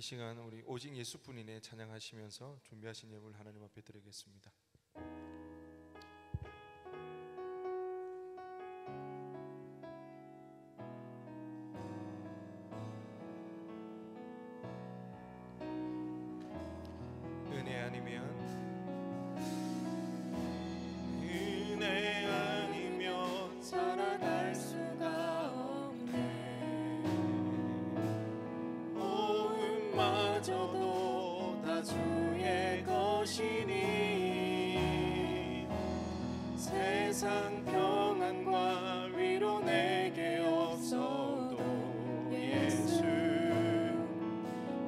시간 우리 오직 예수뿐이네 찬양하시면서 준비하신 예물 하나님 앞에 드리겠습니다. 은혜 아니면 살아갈 수가 없네. 모음마저도 다 주의 것이니 세상 평안과 위로 내게 없어도 예수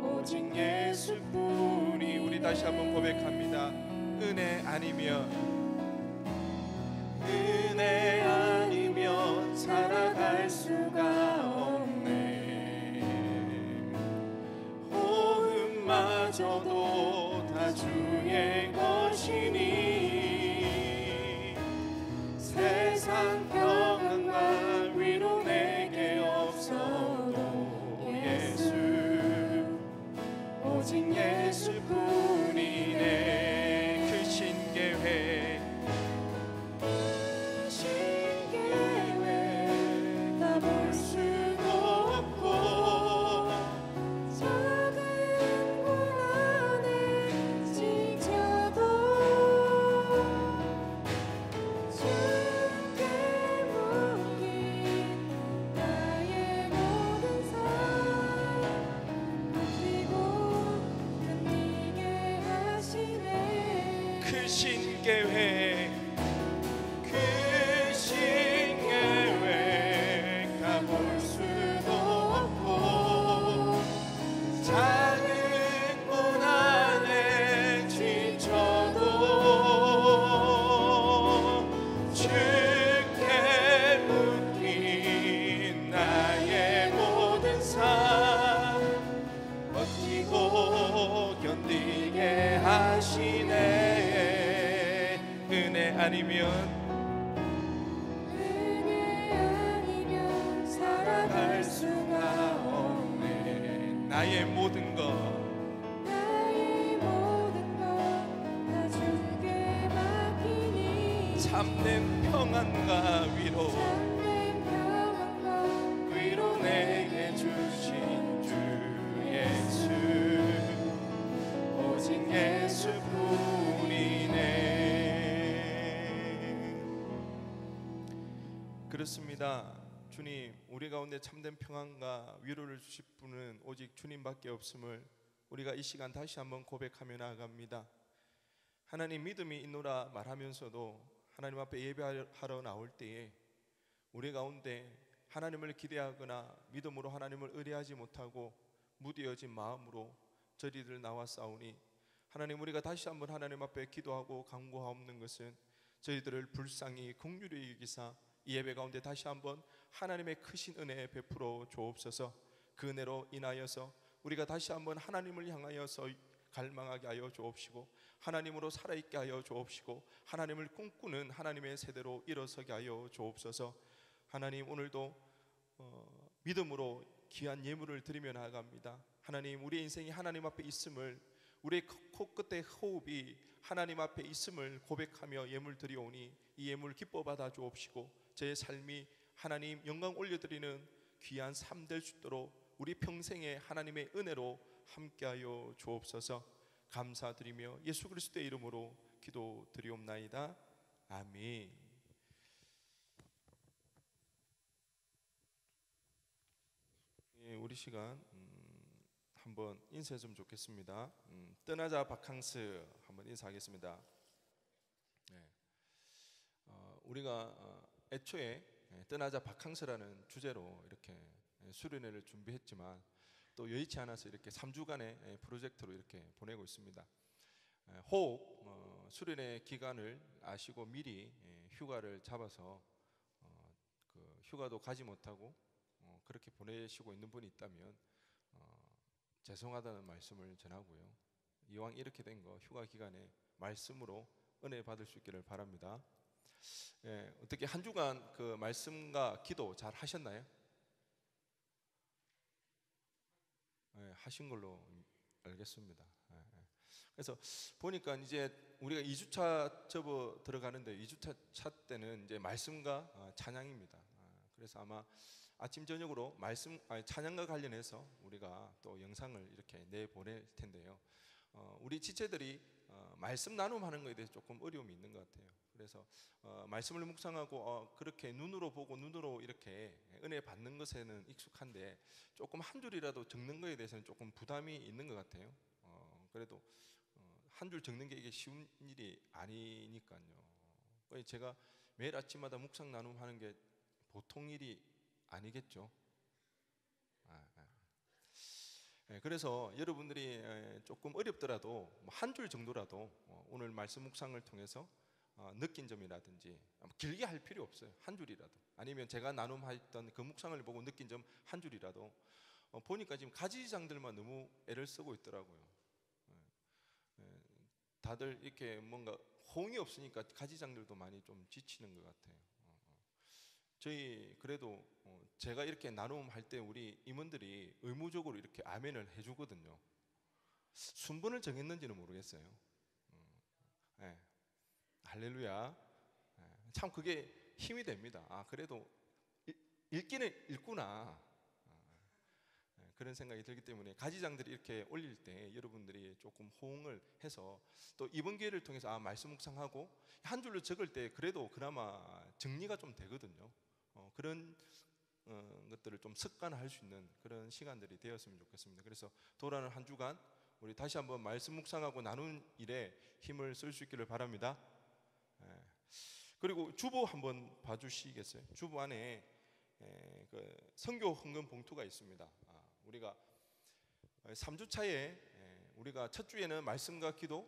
오직 예수뿐이. 우리 다시 한번 고백합니다. 은혜 아니면 살아갈 수가 없네. 호흡마저도 다 주의 것이니 세상 평안과 위로 내게 없어도 예수 오직 예수뿐이네. 크신 계획 다 볼 수도 없고 작은 고난에 지쳐도 주께 묶인 나의 모든 삶 버티고 견디게 하시네. 크신 계획 다 볼 수도 없고 작은 고난에 지쳐도 주께 묶인 나의 모든 삶 버티고 견디게 하시네. 은혜 아니면 살아갈 수가 없네. 나의 모든 것 다 주께 맡기니 참된 평안과 위로 참된 평안과 위로 내게 주신 주 예수 오직 예수뿐이네. 그렇습니다. 주님, 우리 가운데 참된 평안과 위로를 주실 분은 오직 주님밖에 없음을 우리가 이 시간 다시 한번 고백하며 나아갑니다. 하나님 믿음이 있노라 말하면서도 하나님 앞에 예배하러 나올 때에 우리 가운데 하나님을 기대하거나 믿음으로 하나님을 의뢰하지 못하고 무뎌진 마음으로 저리들 나왔사오니 하나님, 우리가 다시 한번 하나님 앞에 기도하고 간구하옵는 것은 저희들을 불쌍히 긍휼히 여기사 이 예배 가운데 다시 한번 하나님의 크신 은혜 베풀어 주옵소서. 그 은혜로 인하여서 우리가 다시 한번 하나님을 향하여서 갈망하게 하여 주옵시고 하나님으로 살아있게 하여 주옵시고 하나님을 꿈꾸는 하나님의 세대로 일어서게 하여 주옵소서. 하나님, 오늘도 믿음으로 귀한 예물을 드리며 나아갑니다. 하나님, 우리 인생이 하나님 앞에 있음을, 우리의 코끝의 호흡이 하나님 앞에 있음을 고백하며 예물 드리오니 이 예물 기뻐 받아 주옵시고 제 삶이 하나님 영광 올려드리는 귀한 삶 될 수 있도록 우리 평생에 하나님의 은혜로 함께하여 주옵소서. 감사드리며 예수 그리스도의 이름으로 기도드리옵나이다. 아멘. 우리 시간 한번 인사했으면 좋겠습니다. 떠나자 바캉스 한번 인사하겠습니다. 우리가 애초에 떠나자 바캉스라는 주제로 이렇게 수련회를 준비했지만 또 여의치 않아서 이렇게 3주간의 프로젝트로 이렇게 보내고 있습니다. 혹 수련회 기간을 아시고 미리 휴가를 잡아서 그 휴가도 가지 못하고 그렇게 보내시고 있는 분이 있다면 죄송하다는 말씀을 전하고요. 이왕 이렇게 된 거 휴가 기간에 말씀으로 은혜 받을 수 있기를 바랍니다. 어떻게 한 주간 그 말씀과 기도 잘 하셨나요? 하신 걸로 알겠습니다. 그래서 보니까 이제 우리가 2주차 접어 들어가는데 2주차 때는 이제 말씀과 찬양입니다. 그래서 아마 아침 저녁으로 찬양과 관련해서 우리가 또 영상을 이렇게 내보낼 텐데요. 우리 지체들이 말씀 나눔하는 것에 대해서 조금 어려움이 있는 것 같아요. 그래서 말씀을 묵상하고 그렇게 눈으로 보고 눈으로 이렇게 은혜 받는 것에는 익숙한데 조금 한 줄이라도 적는 것에 대해서는 조금 부담이 있는 것 같아요. 그래도 한 줄 적는 게 이게 쉬운 일이 아니니까요. 제가 매일 아침마다 묵상 나눔하는 게 보통 일이 아니겠죠. 그래서 여러분들이 조금 어렵더라도 한 줄 정도라도 오늘 말씀 묵상을 통해서 느낀 점이라든지 길게 할 필요 없어요. 한 줄이라도 아니면 제가 나눔했던 그 묵상을 보고 느낀 점 한 줄이라도 보니까 지금 가지장들만 너무 애를 쓰고 있더라고요. 다들 이렇게 뭔가 호응이 없으니까 가지장들도 많이 좀 지치는 것 같아요. 저희 그래도 제가 이렇게 나눔할 때 우리 임원들이 의무적으로 이렇게 아멘을 해주거든요. 순번을 정했는지는 모르겠어요. 네. 할렐루야. 참 그게 힘이 됩니다. 그래도 읽기는 읽구나. 그런 생각이 들기 때문에 가지장들이 이렇게 올릴 때 여러분들이 조금 호응을 해서 또 이번 기회를 통해서 말씀 묵상하고 한 줄로 적을 때 그래도 그나마 정리가 좀 되거든요. 그런 것들을 좀 습관화할 수 있는 그런 시간들이 되었으면 좋겠습니다. 그래서 돌아오는 한 주간 우리 다시 한번 말씀 묵상하고 나눈 일에 힘을 쓸 수 있기를 바랍니다. 그리고 주보 한번 봐주시겠어요? 주보 안에 그 선교 헌금 봉투가 있습니다. 우리가 3주차에 우리가 첫 주에는 말씀과 기도,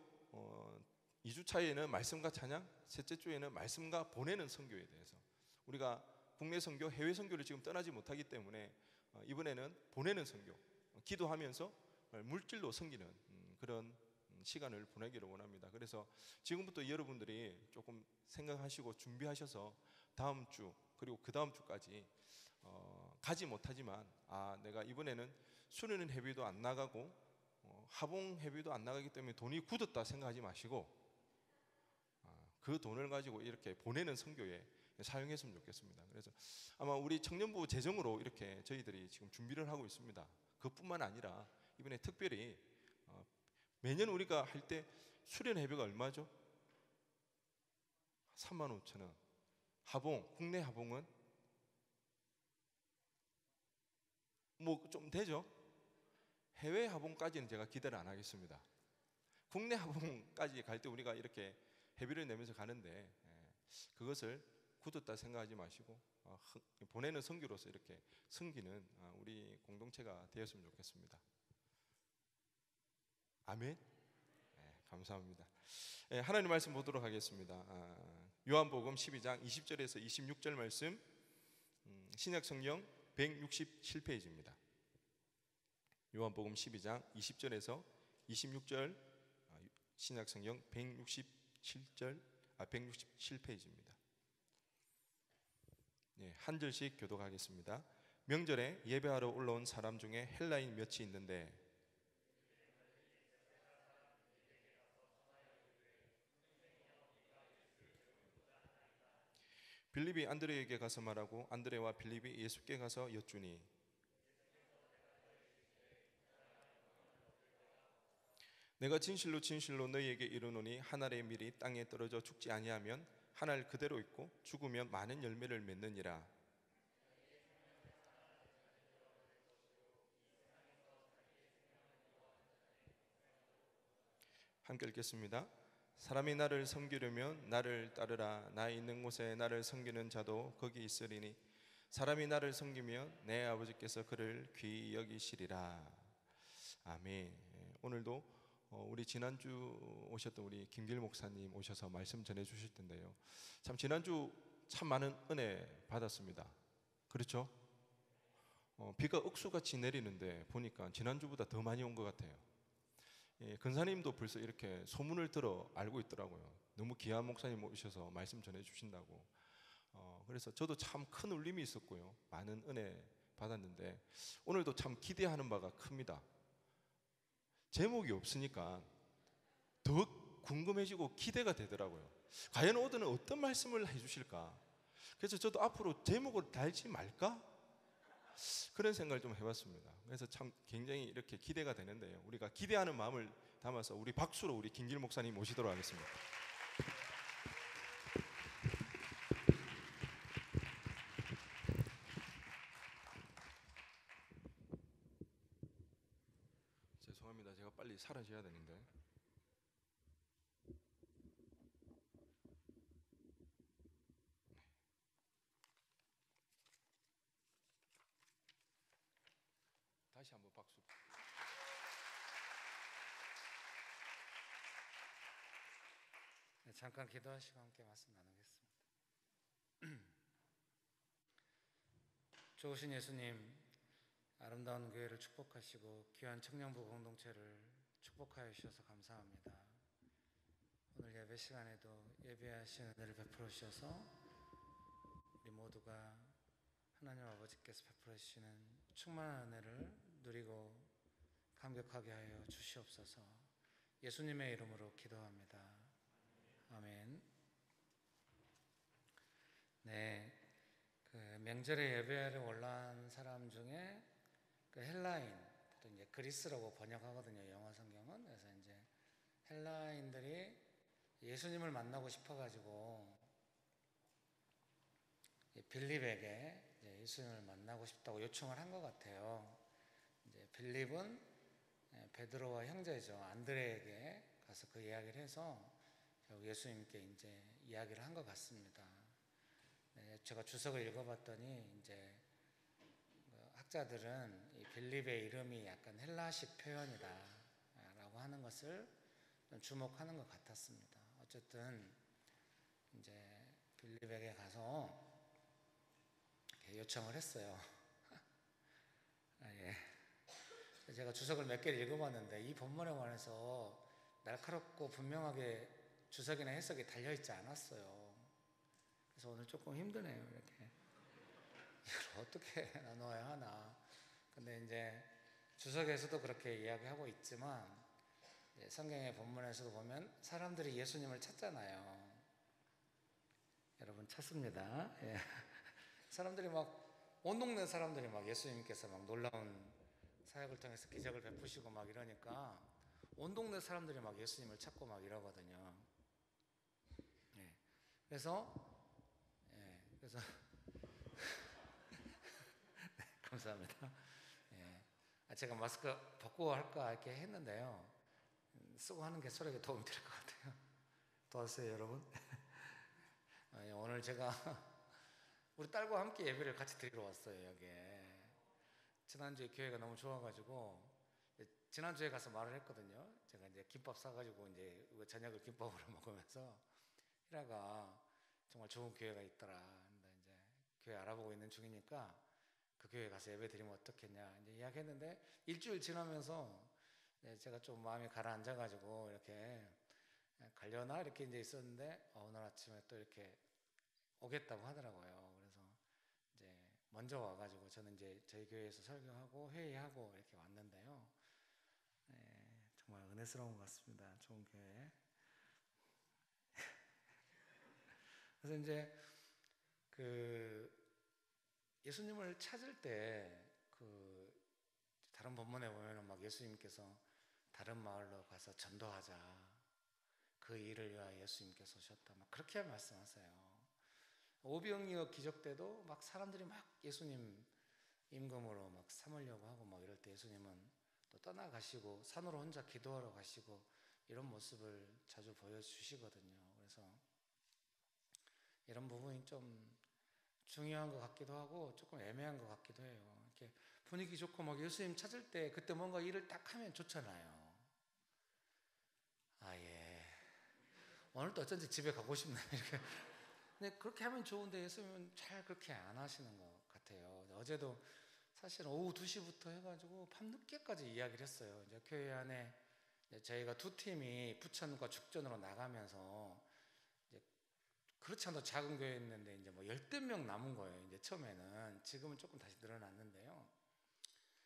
2주차에는 말씀과 찬양, 셋째 주에는 말씀과 보내는 선교에 대해서 우리가 국내 선교, 해외 선교를 지금 떠나지 못하기 때문에 이번에는 보내는 선교, 기도하면서 물질로 섬기는 그런 시간을 보내기를 원합니다. 그래서 지금부터 여러분들이 조금 생각하시고 준비하셔서 다음 주 그리고 그 다음 주까지 가지 못하지만 내가 이번에는 수련회 회비도 안 나가고 하봉 회비도 안 나가기 때문에 돈이 굳었다 생각하지 마시고 그 돈을 가지고 이렇게 보내는 선교에 사용했으면 좋겠습니다. 그래서 아마 우리 청년부 재정으로 이렇게 저희들이 지금 준비를 하고 있습니다. 그뿐만 아니라 이번에 특별히 매년 우리가 할 때 수련회비가 얼마죠? 35,000원. 하봉, 국내 하봉은 뭐 좀 되죠? 해외 하봉까지는 제가 기대를 안 하겠습니다. 국내 하봉까지 갈 때 우리가 이렇게 회비를 내면서 가는데 그것을 굳었다 생각하지 마시고 보내는 선교로서 이렇게 섬기는 우리 공동체가 되었으면 좋겠습니다. 아멘. 감사합니다. 하나님 말씀 보도록 하겠습니다. 요한복음 12장 20절에서 26절 말씀, 신약성경 167페이지입니다. 요한복음 12장 20절에서 26절, 신약성경 167페이지입니다. 한 절씩 교독하겠습니다. 명절에 예배하러 올라온 사람 중에 헬라인 몇이 있는데 빌립이 안드레에게 가서 말하고 안드레와 빌립이 예수께 가서 여쭈니 내가 진실로 진실로 너희에게 이르노니 한 알의 밀이 땅에 떨어져 죽지 아니하면 한 알 그대로 있고 죽으면 많은 열매를 맺느니라. 함께 읽겠습니다. 사람이 나를 섬기려면 나를 따르라. 나 있는 곳에 나를 섬기는 자도 거기 있으리니 사람이 나를 섬기면 내 아버지께서 그를 귀히 여기시리라. 아멘. 오늘도 우리 지난주 오셨던 우리 김길 목사님 오셔서 말씀 전해 주실 텐데요. 참 지난주 참 많은 은혜 받았습니다. 그렇죠? 비가 억수같이 내리는데 보니까 지난주보다 더 많이 온 것 같아요. 근사님도 벌써 이렇게 소문을 들어 알고 있더라고요. 너무 귀한 목사님 오셔서 말씀 전해 주신다고. 그래서 저도 참 큰 울림이 있었고요. 많은 은혜 받았는데 오늘도 참 기대하는 바가 큽니다. 제목이 없으니까 더 궁금해지고 기대가 되더라고요. 과연 오늘은 어떤 말씀을 해주실까? 그래서 저도 앞으로 제목을 달지 말까? 그런 생각을 좀 해봤습니다. 그래서 참 굉장히 이렇게 기대가 되는데요. 우리가 기대하는 마음을 담아서 우리 박수로 우리 김길 목사님 모시도록 하겠습니다. 죄송합니다. 제가 빨리 사라져야 되는데. 다시 한번 박수. 네, 잠깐 기도하시고 함께 말씀 나누겠습니다. 좋으신 예수님, 아름다운 교회를 축복하시고 귀한 청년부 공동체를 축복하여 주셔서 감사합니다. 오늘 예배 시간에도 예배하신 은혜를 베풀어 주셔서 우리 모두가 하나님 아버지께서 베풀어 주시는 충만한 은혜를 누리고 감격하게 하여 주시옵소서. 예수님의 이름으로 기도합니다. 아멘. 네, 그 명절에 예배를 올라온 사람 중에 그 헬라인, 또 이제 그리스라고 번역하거든요, 영어 성경은. 그래서 이제 헬라인들이 예수님을 만나고 싶어가지고 빌립에게 예수님을 만나고 싶다고 요청을 한 것 같아요. 이제 빌립은 베드로와 형제죠, 안드레에게 가서 그 이야기를 해서 예수님께 이제 이야기를 한 것 같습니다. 네, 제가 주석을 읽어봤더니 이제 학자들은 이 빌립의 이름이 약간 헬라식 표현이다라고 하는 것을 좀 주목하는 것 같았습니다. 어쨌든 이제 빌립에게 가서 이렇게 요청을 했어요. 예. 제가 주석을 몇 개를 읽어봤는데 이 본문에 관해서 날카롭고 분명하게 주석이나 해석이 달려있지 않았어요. 그래서 오늘 조금 힘드네요. 이렇게 이걸 어떻게 나눠야 하나. 근데 이제 주석에서도 그렇게 이야기하고 있지만 성경의 본문에서도 보면 사람들이 예수님을 찾잖아요. 여러분 찾습니다. 예. 사람들이 막 온 동네 사람들이 막 예수님께서 막 놀라운 사역을 통해서 기적을 베푸시고 막 이러니까 온 동네 사람들이 막 예수님을 찾고 막 이러거든요. 예. 그래서 네, 감사합니다. 예. 제가 마스크 벗고 할까 이렇게 했는데요. 쓰고 하는 게 서로에게 도움이 될 것 같아요. 도와주세요, 여러분. 오늘 제가 우리 딸과 함께 예배를 같이 드리러 왔어요, 여기에. 지난주에 교회가 너무 좋아가지고 지난주에 가서 말을 했거든요. 제가 이제 김밥 사가지고 이제 저녁을 김밥으로 먹으면서 히라가 정말 좋은 교회가 있더라. 근데 이제 교회 알아보고 있는 중이니까 그 교회 가서 예배 드리면 어떻겠냐 이제 이야기했는데 일주일 지나면서 제가 좀 마음이 가라앉아가지고 이렇게 가려나 이렇게 이제 있었는데 오늘 아침에 또 이렇게 오겠다고 하더라고요. 그래서 이제 먼저 와가지고 저는 이제 저희 교회에서 설교하고 회의하고 이렇게 왔는데요. 정말 은혜스러운 것 같습니다. 좋은 교회. 그래서 이제 그 예수님을 찾을 때 그 다른 본문에 보면은 막 예수님께서 다른 마을로 가서 전도하자, 그 일을 위하여 예수님께서 오셨다, 막 그렇게 말씀하세요. 오병이어 기적 때도 막 사람들이 막 예수님 임금으로 막 삼으려고 하고 막 이럴 때 예수님은 또 떠나가시고 산으로 혼자 기도하러 가시고 이런 모습을 자주 보여주시거든요. 그래서 이런 부분이 좀 중요한 것 같기도 하고 조금 애매한 것 같기도 해요. 이렇게 분위기 좋고 막 예수님 찾을 때 그때 뭔가 일을 딱 하면 좋잖아요. 예. 오늘도 어쩐지 집에 가고 싶네요. 이렇게. 근데 그렇게 하면 좋은데 예수님은 잘 그렇게 안 하시는 것 같아요. 어제도 사실 오후 2시부터 해가지고 밤늦게까지 이야기를 했어요. 이제 교회 안에 저희가 두 팀이 부천과 죽전으로 나가면서 이제 그렇지 않아도 작은 교회였는데 이제 뭐 10명 남은 거예요. 이제 처음에는. 지금은 조금 다시 늘어났는데요.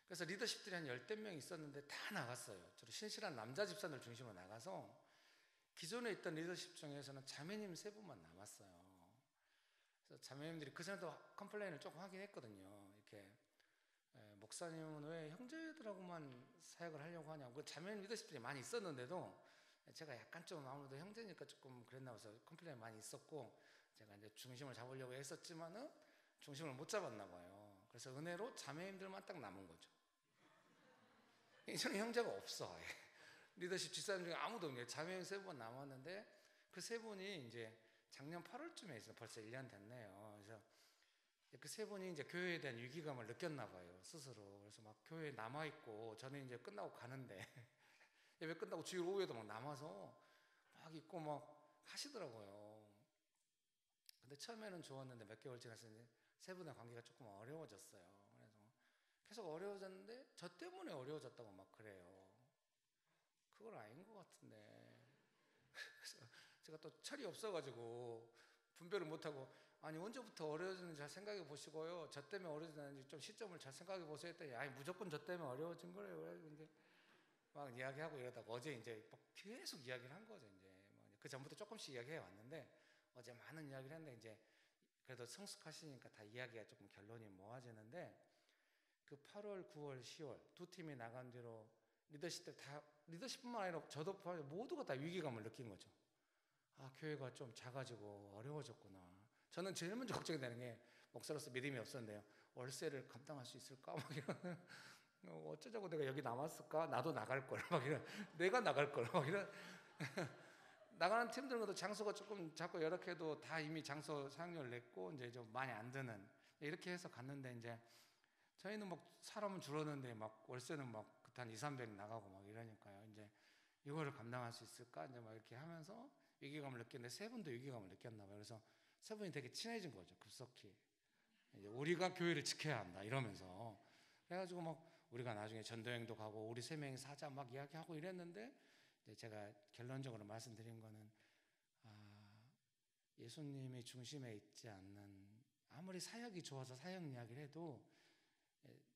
그래서 리더십들이 한 10대 명 있었는데 다 나갔어요. 주로 신실한 남자 집사들 중심으로 나가서 기존에 있던 리더십 중에서는 자매님 3분만 남았어요. 그래서 자매님들이 그 전에도 컴플레인을 조금 하긴 했거든요. 이렇게 목사님은 왜 형제들하고만 사역을 하려고 하냐고. 그 자매님 리더십들이 많이 있었는데도 제가 약간 좀 아무래도 형제니까 조금 그랬나 봐서 컴플레인이 많이 있었고, 제가 이제 중심을 잡으려고 했었지만은 중심을 못 잡았나 봐요. 그래서 은혜로 자매님들만 딱 남은 거죠. 저는 형제가 없어. 아예. 리더십 집사님 중에 아무도 없네요. 자매님 3분 남았는데 그 3분이 이제 작년 8월쯤에 있어요. 벌써 1년 됐네요. 그래서 그 3분이 이제 교회에 대한 위기감을 느꼈나 봐요, 스스로. 그래서 막 교회에 남아있고, 저는 이제 끝나고 가는데 예배 끝나고 주일 오후에도 막 남아서 막 있고 막 하시더라고요. 근데 처음에는 좋았는데 몇 개월 지나서 이제 3분의 관계가 조금 어려워졌어요. 그래서 계속 어려워졌는데 저 때문에 어려워졌다고 막 그래요. 그건 아닌 것 같은데. 그래서 제가 또 철이 없어가지고 분별을 못하고, 아니 언제부터 어려워지는지 잘 생각해 보시고요, 저 때문에 어려워지는지 좀 시점을 잘 생각해 보세요 했더니, 아니 무조건 저 때문에 어려워진 거래요. 그래서 이제 막 이야기하고 이러다가 어제 이제 계속 이야기를 한 거죠. 이제 그 전부터 조금씩 이야기해 왔는데 어제 많은 이야기를 했는데, 이제 그래도 성숙하시니까 다 이야기가 조금 결론이 모아지는데, 그 8월, 9월, 10월 두 팀이 나간 뒤로 리더십들 다, 리더십뿐만 아니라 저도 포함해 모두가 다 위기감을 느낀 거죠. 아, 교회가 좀 작아지고 어려워졌구나. 저는 제일 먼저 걱정이 되는 게, 목사로서 믿음이 없었는데요, 월세를 감당할 수 있을까? 막 이런, 어쩌자고 내가 여기 남았을까? 나도 나갈 걸. 막 이런, 내가 나갈 걸. 막 이런. 나가는 팀들은 장소가 조금 작고 열악해도 다 이미 장소 사용료를 냈고 이제 좀 많이 안 드는, 이렇게 해서 갔는데, 이제 저희는 막 사람은 줄었는데 막 월세는 막 그때 한 2, 300 나가고 막 이러니까요. 이제 이거를 감당할 수 있을까? 이제 막 이렇게 하면서 위기감을 느꼈는데, 3분도 위기감을 느꼈나 봐요. 그래서 3분이 되게 친해진 거죠, 급속히. 이제 우리가 교회를 지켜야 한다 이러면서. 그래가지고 막 우리가 나중에 전도여행도 가고 우리 3명이 사자 막 이야기하고 이랬는데, 이제 제가 결론적으로 말씀드린 거는, 예수님이 중심에 있지 않는, 아무리 사역이 좋아서 사역 이야기를 해도,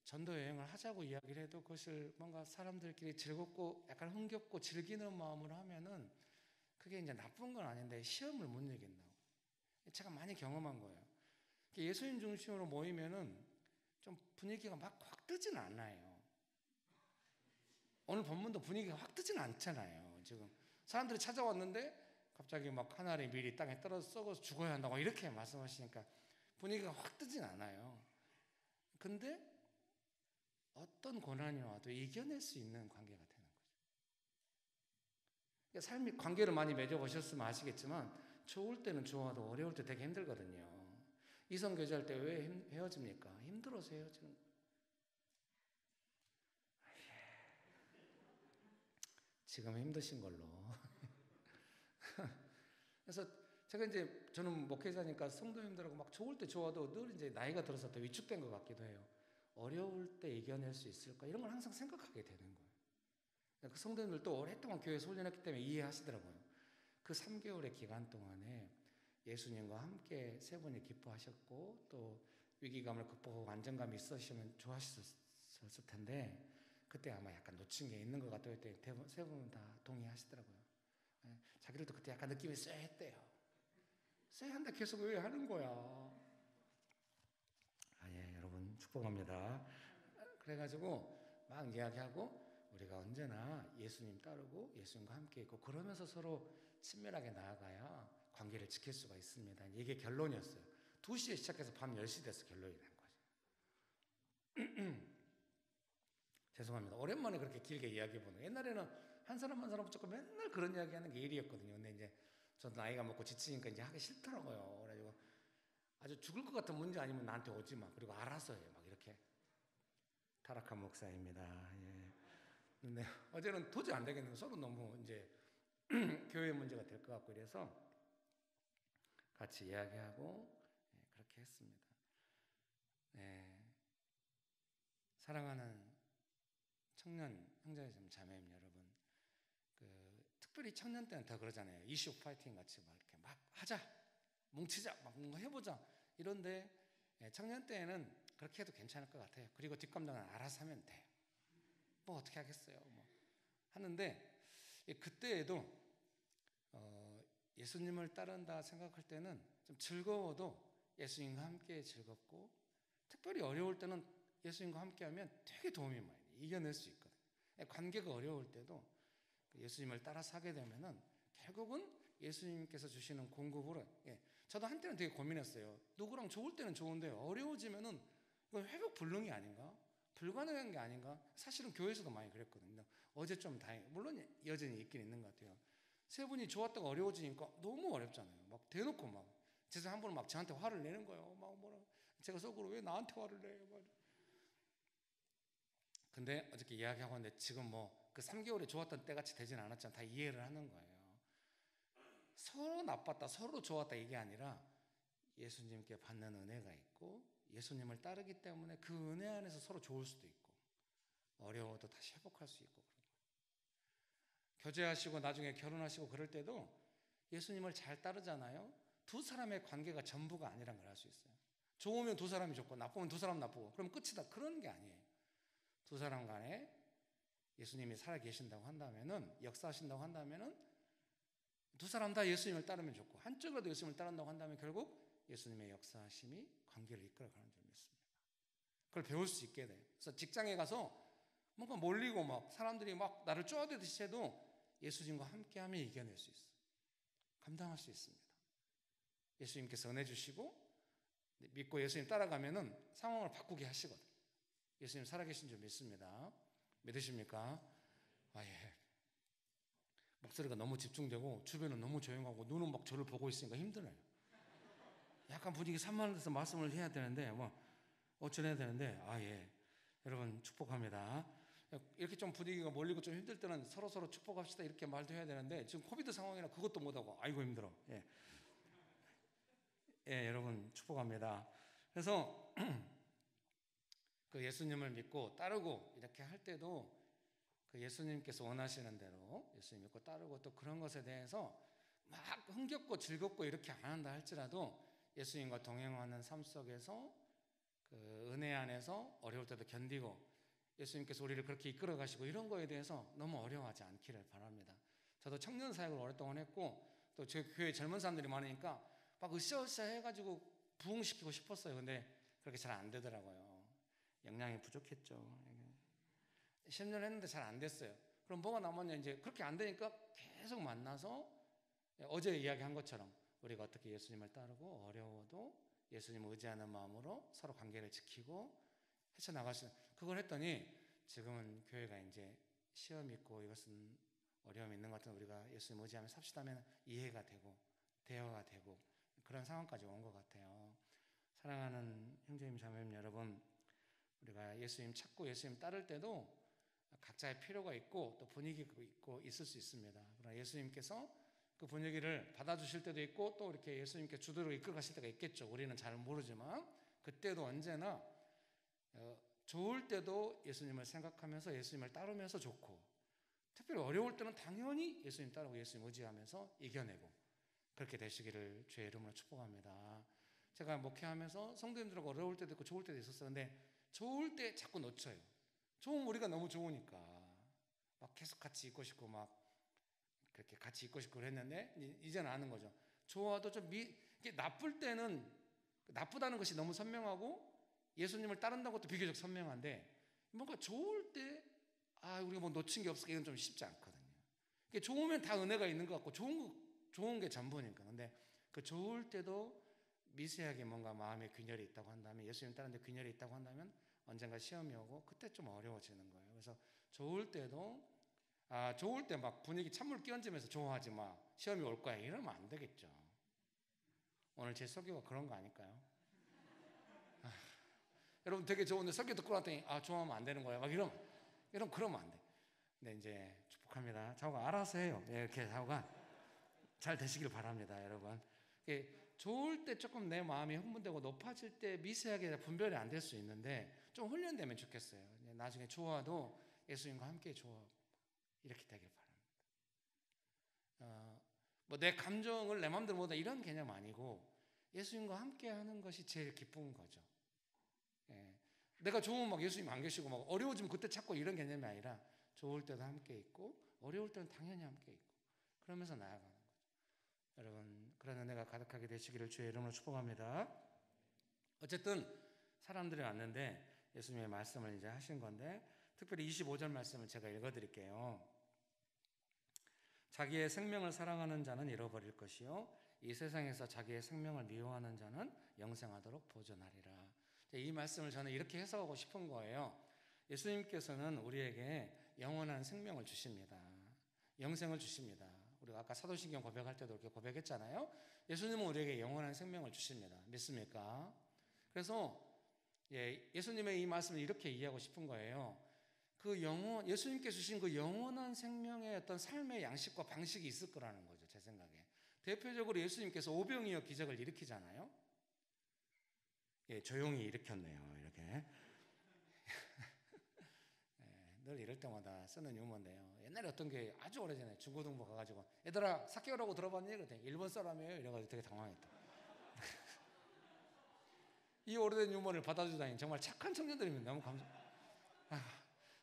전도여행을 하자고 이야기를 해도 그것을 뭔가 사람들끼리 즐겁고 약간 흥겹고 즐기는 마음으로 하면은 그게 이제 나쁜 건 아닌데 시험을 못 이긴다고. 제가 많이 경험한 거예요. 예수님 중심으로 모이면은 좀 분위기가 막 확 뜨진 않아요. 오늘 본문도 분위기가 확 뜨진 않잖아요. 지금 사람들이 찾아왔는데 갑자기 막 하늘이 밀이 땅에 떨어져 썩어서 죽어야 한다고 이렇게 말씀하시니까 분위기가 확 뜨진 않아요. 근데 어떤 고난이 와도 이겨낼 수 있는 관계가 되는 거죠. 그러니까 삶이, 관계를 많이 맺어보셨으면 아시겠지만 좋을 때는 좋아도 어려울 때 되게 힘들거든요. 이성 교제할 때 왜 헤어집니까? 힘들어서 헤어지는 거예요. 지금 힘드신 걸로. 그래서 제가 이제, 저는 목회자니까 성도님들하고 막 좋을 때 좋아도 늘 이제 나이가 들어서 더 위축된 것 같기도 해요. 어려울 때 이겨낼 수 있을까? 이런 걸 항상 생각하게 되는 거예요. 그 성도님들도 오랫동안 교회에서 훈련했기 때문에 이해하시더라고요. 그 3개월의 기간 동안에 예수님과 함께 3분이 기뻐하셨고, 또 위기감을 극복하고 안정감이 있으시면 좋아하셨을 텐데, 그때 아마 약간 놓친 게 있는 것 같다고 했더니 3분은 다 동의하시더라고요. 자기들도 그때 약간 느낌이 쎄했대요. 쎄한데 계속 왜 하는 거야? 예, 여러분 축복합니다. 그래가지고 막 이야기하고, 우리가 언제나 예수님 따르고 예수님과 함께 있고 그러면서 서로 친밀하게 나아가야 관계를 지킬 수가 있습니다. 이게 결론이었어요. 2시에 시작해서 밤 10시 돼서 결론이 난 거죠. 죄송합니다. 오랜만에 그렇게 길게 이야기해보는. 옛날에는 한 사람 한 사람 붙잡고 맨날 그런 이야기하는 게 일이었거든요. 근데 이제 저도 나이가 먹고 지치니까 이제 하기 싫더라고요. 그래가지고 아주 죽을 것 같은 문제 아니면 나한테 오지 마. 그리고 알아서 해. 막 이렇게. 타락한 목사입니다. 예. 근데 어제는 도저히 안 되겠는, 서로 너무 이제 교회 문제가 될 것 같고 이래서 같이 이야기하고, 예, 그렇게 했습니다. 네. 사랑하는 청년 형제님 자매님 여러분, 특별히 청년 때는 더 그러잖아요. 이슈 파이팅 같이 막 이렇게 막 하자, 뭉치자, 막 뭔가 해보자 이런데, 청년 때에는 그렇게 해도 괜찮을 것 같아요. 그리고 뒷감당은 알아서 하면 돼요. 뭐 어떻게 하겠어요. 뭐 하는데 그때에도 예수님을 따른다 생각할 때는 좀 즐거워도 예수님과 함께 즐겁고, 특별히 어려울 때는 예수님과 함께하면 되게 도움이 많이 돼요. 이겨낼 수 있거든요. 관계가 어려울 때도 예수님을 따라서 하게 되면은 결국은 예수님께서 주시는 공급으로, 저도 한때는 되게 고민했어요. 누구랑 좋을 때는 좋은데 어려워지면은 이건 회복 불능이 아닌가? 불가능한 게 아닌가? 사실은 교회에서도 많이 그랬거든요. 어제 좀 물론 여전히 있긴 있는 것 같아요. 세 분이 좋았다가 어려워지니까 너무 어렵잖아요. 막 대놓고 막 제가 한 번은 막 저한테 화를 내는 거예요. 막 뭐라, 제가 속으로 왜 나한테 화를 내? 막. 근데 어저께 이야기하고 왔는데 지금 뭐 그 3개월에 좋았던 때같이 되진 않았지만 다 이해를 하는 거예요. 서로 나빴다, 서로 좋았다 이게 아니라 예수님께 받는 은혜가 있고 예수님을 따르기 때문에 그 은혜 안에서 서로 좋을 수도 있고 어려워도 다시 회복할 수 있고, 교제하시고 나중에 결혼하시고 그럴 때도 예수님을 잘 따르잖아요. 두 사람의 관계가 전부가 아니란 걸 알 수 있어요. 좋으면 두 사람이 좋고 나쁘면 두 사람 나쁘고 그럼 끝이다, 그런 게 아니에요. 두 사람 간에 예수님이 살아계신다고 한다면은, 역사하신다고 한다면은 두 사람 다 예수님을 따르면 좋고, 한쪽이라도 예수님을 따른다고 한다면 결국 예수님의 역사하심이 관계를 이끌어가는 줄 믿습니다. 그걸 배울 수 있게 돼요. 그래서 직장에 가서 뭔가 몰리고 막 사람들이 막 나를 쪼아대듯이 해도 예수님과 함께하면 이겨낼 수 있어요. 감당할 수 있습니다. 예수님께서 은혜 주시고 믿고 예수님 따라가면은 상황을 바꾸게 하시거든요. 예수님 살아계신 줄 믿습니다. 믿으십니까? 예. 목소리가 너무 집중되고 주변은 너무 조용하고 눈은 막 저를 보고 있으니까 힘드네요. 약간 분위기 산만해서 말씀을 해야 되는데 뭐 어쩌해야 되는데 예. 여러분 축복합니다. 이렇게 좀 분위기가 몰리고 좀 힘들 때는 서로 축복합시다 이렇게 말도 해야 되는데 지금 코비드 상황이라 그것도 못하고 아이고 힘들어. 여러분 축복합니다. 그래서 그 예수님을 믿고 따르고 이렇게 할 때도 그 예수님께서 원하시는 대로 예수님 믿고 따르고 또 그런 것에 대해서 막 흥겹고 즐겁고 이렇게 안 한다 할지라도 예수님과 동행하는 삶 속에서 그 은혜 안에서 어려울 때도 견디고 예수님께서 우리를 그렇게 이끌어 가시고 이런 거에 대해서 너무 어려워하지 않기를 바랍니다. 저도 청년 사역을 오랫동안 했고 또 제 교회 젊은 사람들이 많으니까 막 으쌰으쌰 해가지고 부흥시키고 싶었어요. 근데 그렇게 잘 안 되더라고요. 역량이 부족했죠. 10년 했는데 잘 안 됐어요. 그럼 뭐가 남았냐, 이제 그렇게 안 되니까 계속 만나서 어제 이야기한 것처럼 우리가 어떻게 예수님을 따르고 어려워도 예수님을 의지하는 마음으로 서로 관계를 지키고 헤쳐나갈 수 있는, 그걸 했더니 지금은 교회가 이제 시험이 있고 이것은 어려움이 있는 것 같은 우리가 예수님 의지하며 삽시다면 이해가 되고 대화가 되고 그런 상황까지 온 것 같아요. 사랑하는 형제님 자매님 여러분, 우리가 예수님 찾고 예수님 따를 때도 각자의 필요가 있고 또 분위기가 있고 있을 수 있습니다. 그러나 예수님께서 그 분위기를 받아주실 때도 있고 또 이렇게 예수님께 주도로 이끌어 가실 때가 있겠죠. 우리는 잘 모르지만 그때도 언제나 좋을 때도 예수님을 생각하면서 예수님을 따르면서 좋고, 특별히 어려울 때는 당연히 예수님 따르고 예수님 의지하면서 이겨내고 그렇게 되시기를 주의 이름으로 축복합니다. 제가 목회하면서 성도님들하고 어려울 때도 있고 좋을 때도 있었어요. 근데 좋을 때 자꾸 놓쳐요. 좋은 우리가 너무 좋으니까 막 계속 같이 있고 싶고 막 그렇게 같이 있고 싶고 그랬는데 이제는 아는 거죠. 좋아도 좀 이게 나쁠 때는 나쁘다는 것이 너무 선명하고 예수님을 따른다는 것도 비교적 선명한데 뭔가 좋을 때 우리가 뭐 놓친 게 없으니까 이건 좀 쉽지 않거든요. 이게 좋으면 다 은혜가 있는 것 같고 좋은 게 전부니까. 근데 그 좋을 때도 미세하게 뭔가 마음에 균열이 있다고 한다면, 예수님 따르는데 균열이 있다고 한다면 언젠가 시험이 오고 그때 좀 어려워지는 거예요. 그래서 좋을 때도 좋을 때 막 분위기 찬물 끼얹으면서 좋아하지 마, 시험이 올 거야 이러면 안 되겠죠. 오늘 제 설교가 그런 거 아닐까요? 여러분 되게 좋은데 설교 듣고 났더니 좋아하면 안 되는 거야 막 이러면 그러면 안 돼. 근데 이제 축복합니다. 자오가 알아서 해요. 이렇게 자오가 잘 되시길 바랍니다, 여러분. 좋을 때 조금 내 마음이 흥분되고 높아질 때 미세하게 분별이 안 될 수 있는데 좀 훈련되면 좋겠어요. 나중에 좋아도 예수님과 함께 좋아 이렇게 되길 바랍니다. 뭐 내 감정을 내 마음대로 보다 이런 개념 아니고 예수님과 함께 하는 것이 제일 기쁜 거죠. 예. 내가 좋으면 막 예수님 안 계시고 막 어려워지면 그때 찾고 이런 개념이 아니라 좋을 때도 함께 있고 어려울 때는 당연히 함께 있고 그러면서 나아가는 거죠. 여러분 그런 은혜가 가득하게 되시기를 주의 이름으로 축복합니다. 어쨌든 사람들이 왔는데 예수님의 말씀을 이제 하신 건데 특별히 25절 말씀을 제가 읽어드릴게요. 자기의 생명을 사랑하는 자는 잃어버릴 것이요 이 세상에서 자기의 생명을 미워하는 자는 영생하도록 보존하리라. 이 말씀을 저는 이렇게 해석하고 싶은 거예요. 예수님께서는 우리에게 영원한 생명을 주십니다. 영생을 주십니다. 우리가 아까 사도신경 고백할 때도 이렇게 고백했잖아요. 예수님은 우리에게 영원한 생명을 주십니다. 믿습니까? 그래서 예수님의 이 말씀을 이렇게 이해하고 싶은 거예요. 예수님께 주신 그 영원한 생명의 어떤 삶의 양식과 방식이 있을 거라는 거죠. 제 생각에. 대표적으로 예수님께서 오병이어 기적을 일으키잖아요. 조용히 일으켰네요. 이렇게. 늘 이럴 때마다 쓰는 유머인데요. 옛날에 어떤 게 아주 오래전에 중고등부 가가지고 얘들아 사케오라고 들어봤니? 그랬더니 일본 사람이에요. 이래가지고 되게 당황했다. 이 오래된 유머를 받아주다니 정말 착한 청년들입니다. 너무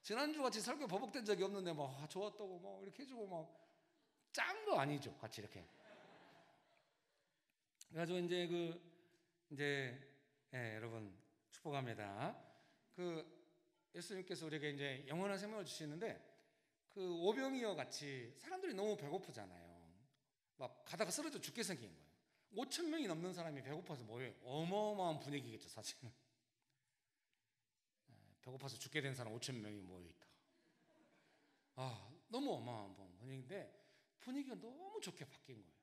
지난주 같이 설교 버벅된 적이 없는데 막 좋았다고 막 이렇게 해주고 막 짠 거 아니죠. 같이 이렇게. 그래가지고 여러분 축복합니다. 예수님께서 우리에게 이제 영원한 생명을 주시는데 오병이어 같이 사람들이 너무 배고프잖아요. 막 가다가 쓰러져 죽게 생긴 거예요. 5천 명이 넘는 사람이 배고파서 뭐예요? 어마어마한 분위기겠죠, 사실은. 배고파서 죽게 된 사람 5천 명이 모여있다. 너무 어마어마한 분위기인데 분위기가 너무 좋게 바뀐 거예요.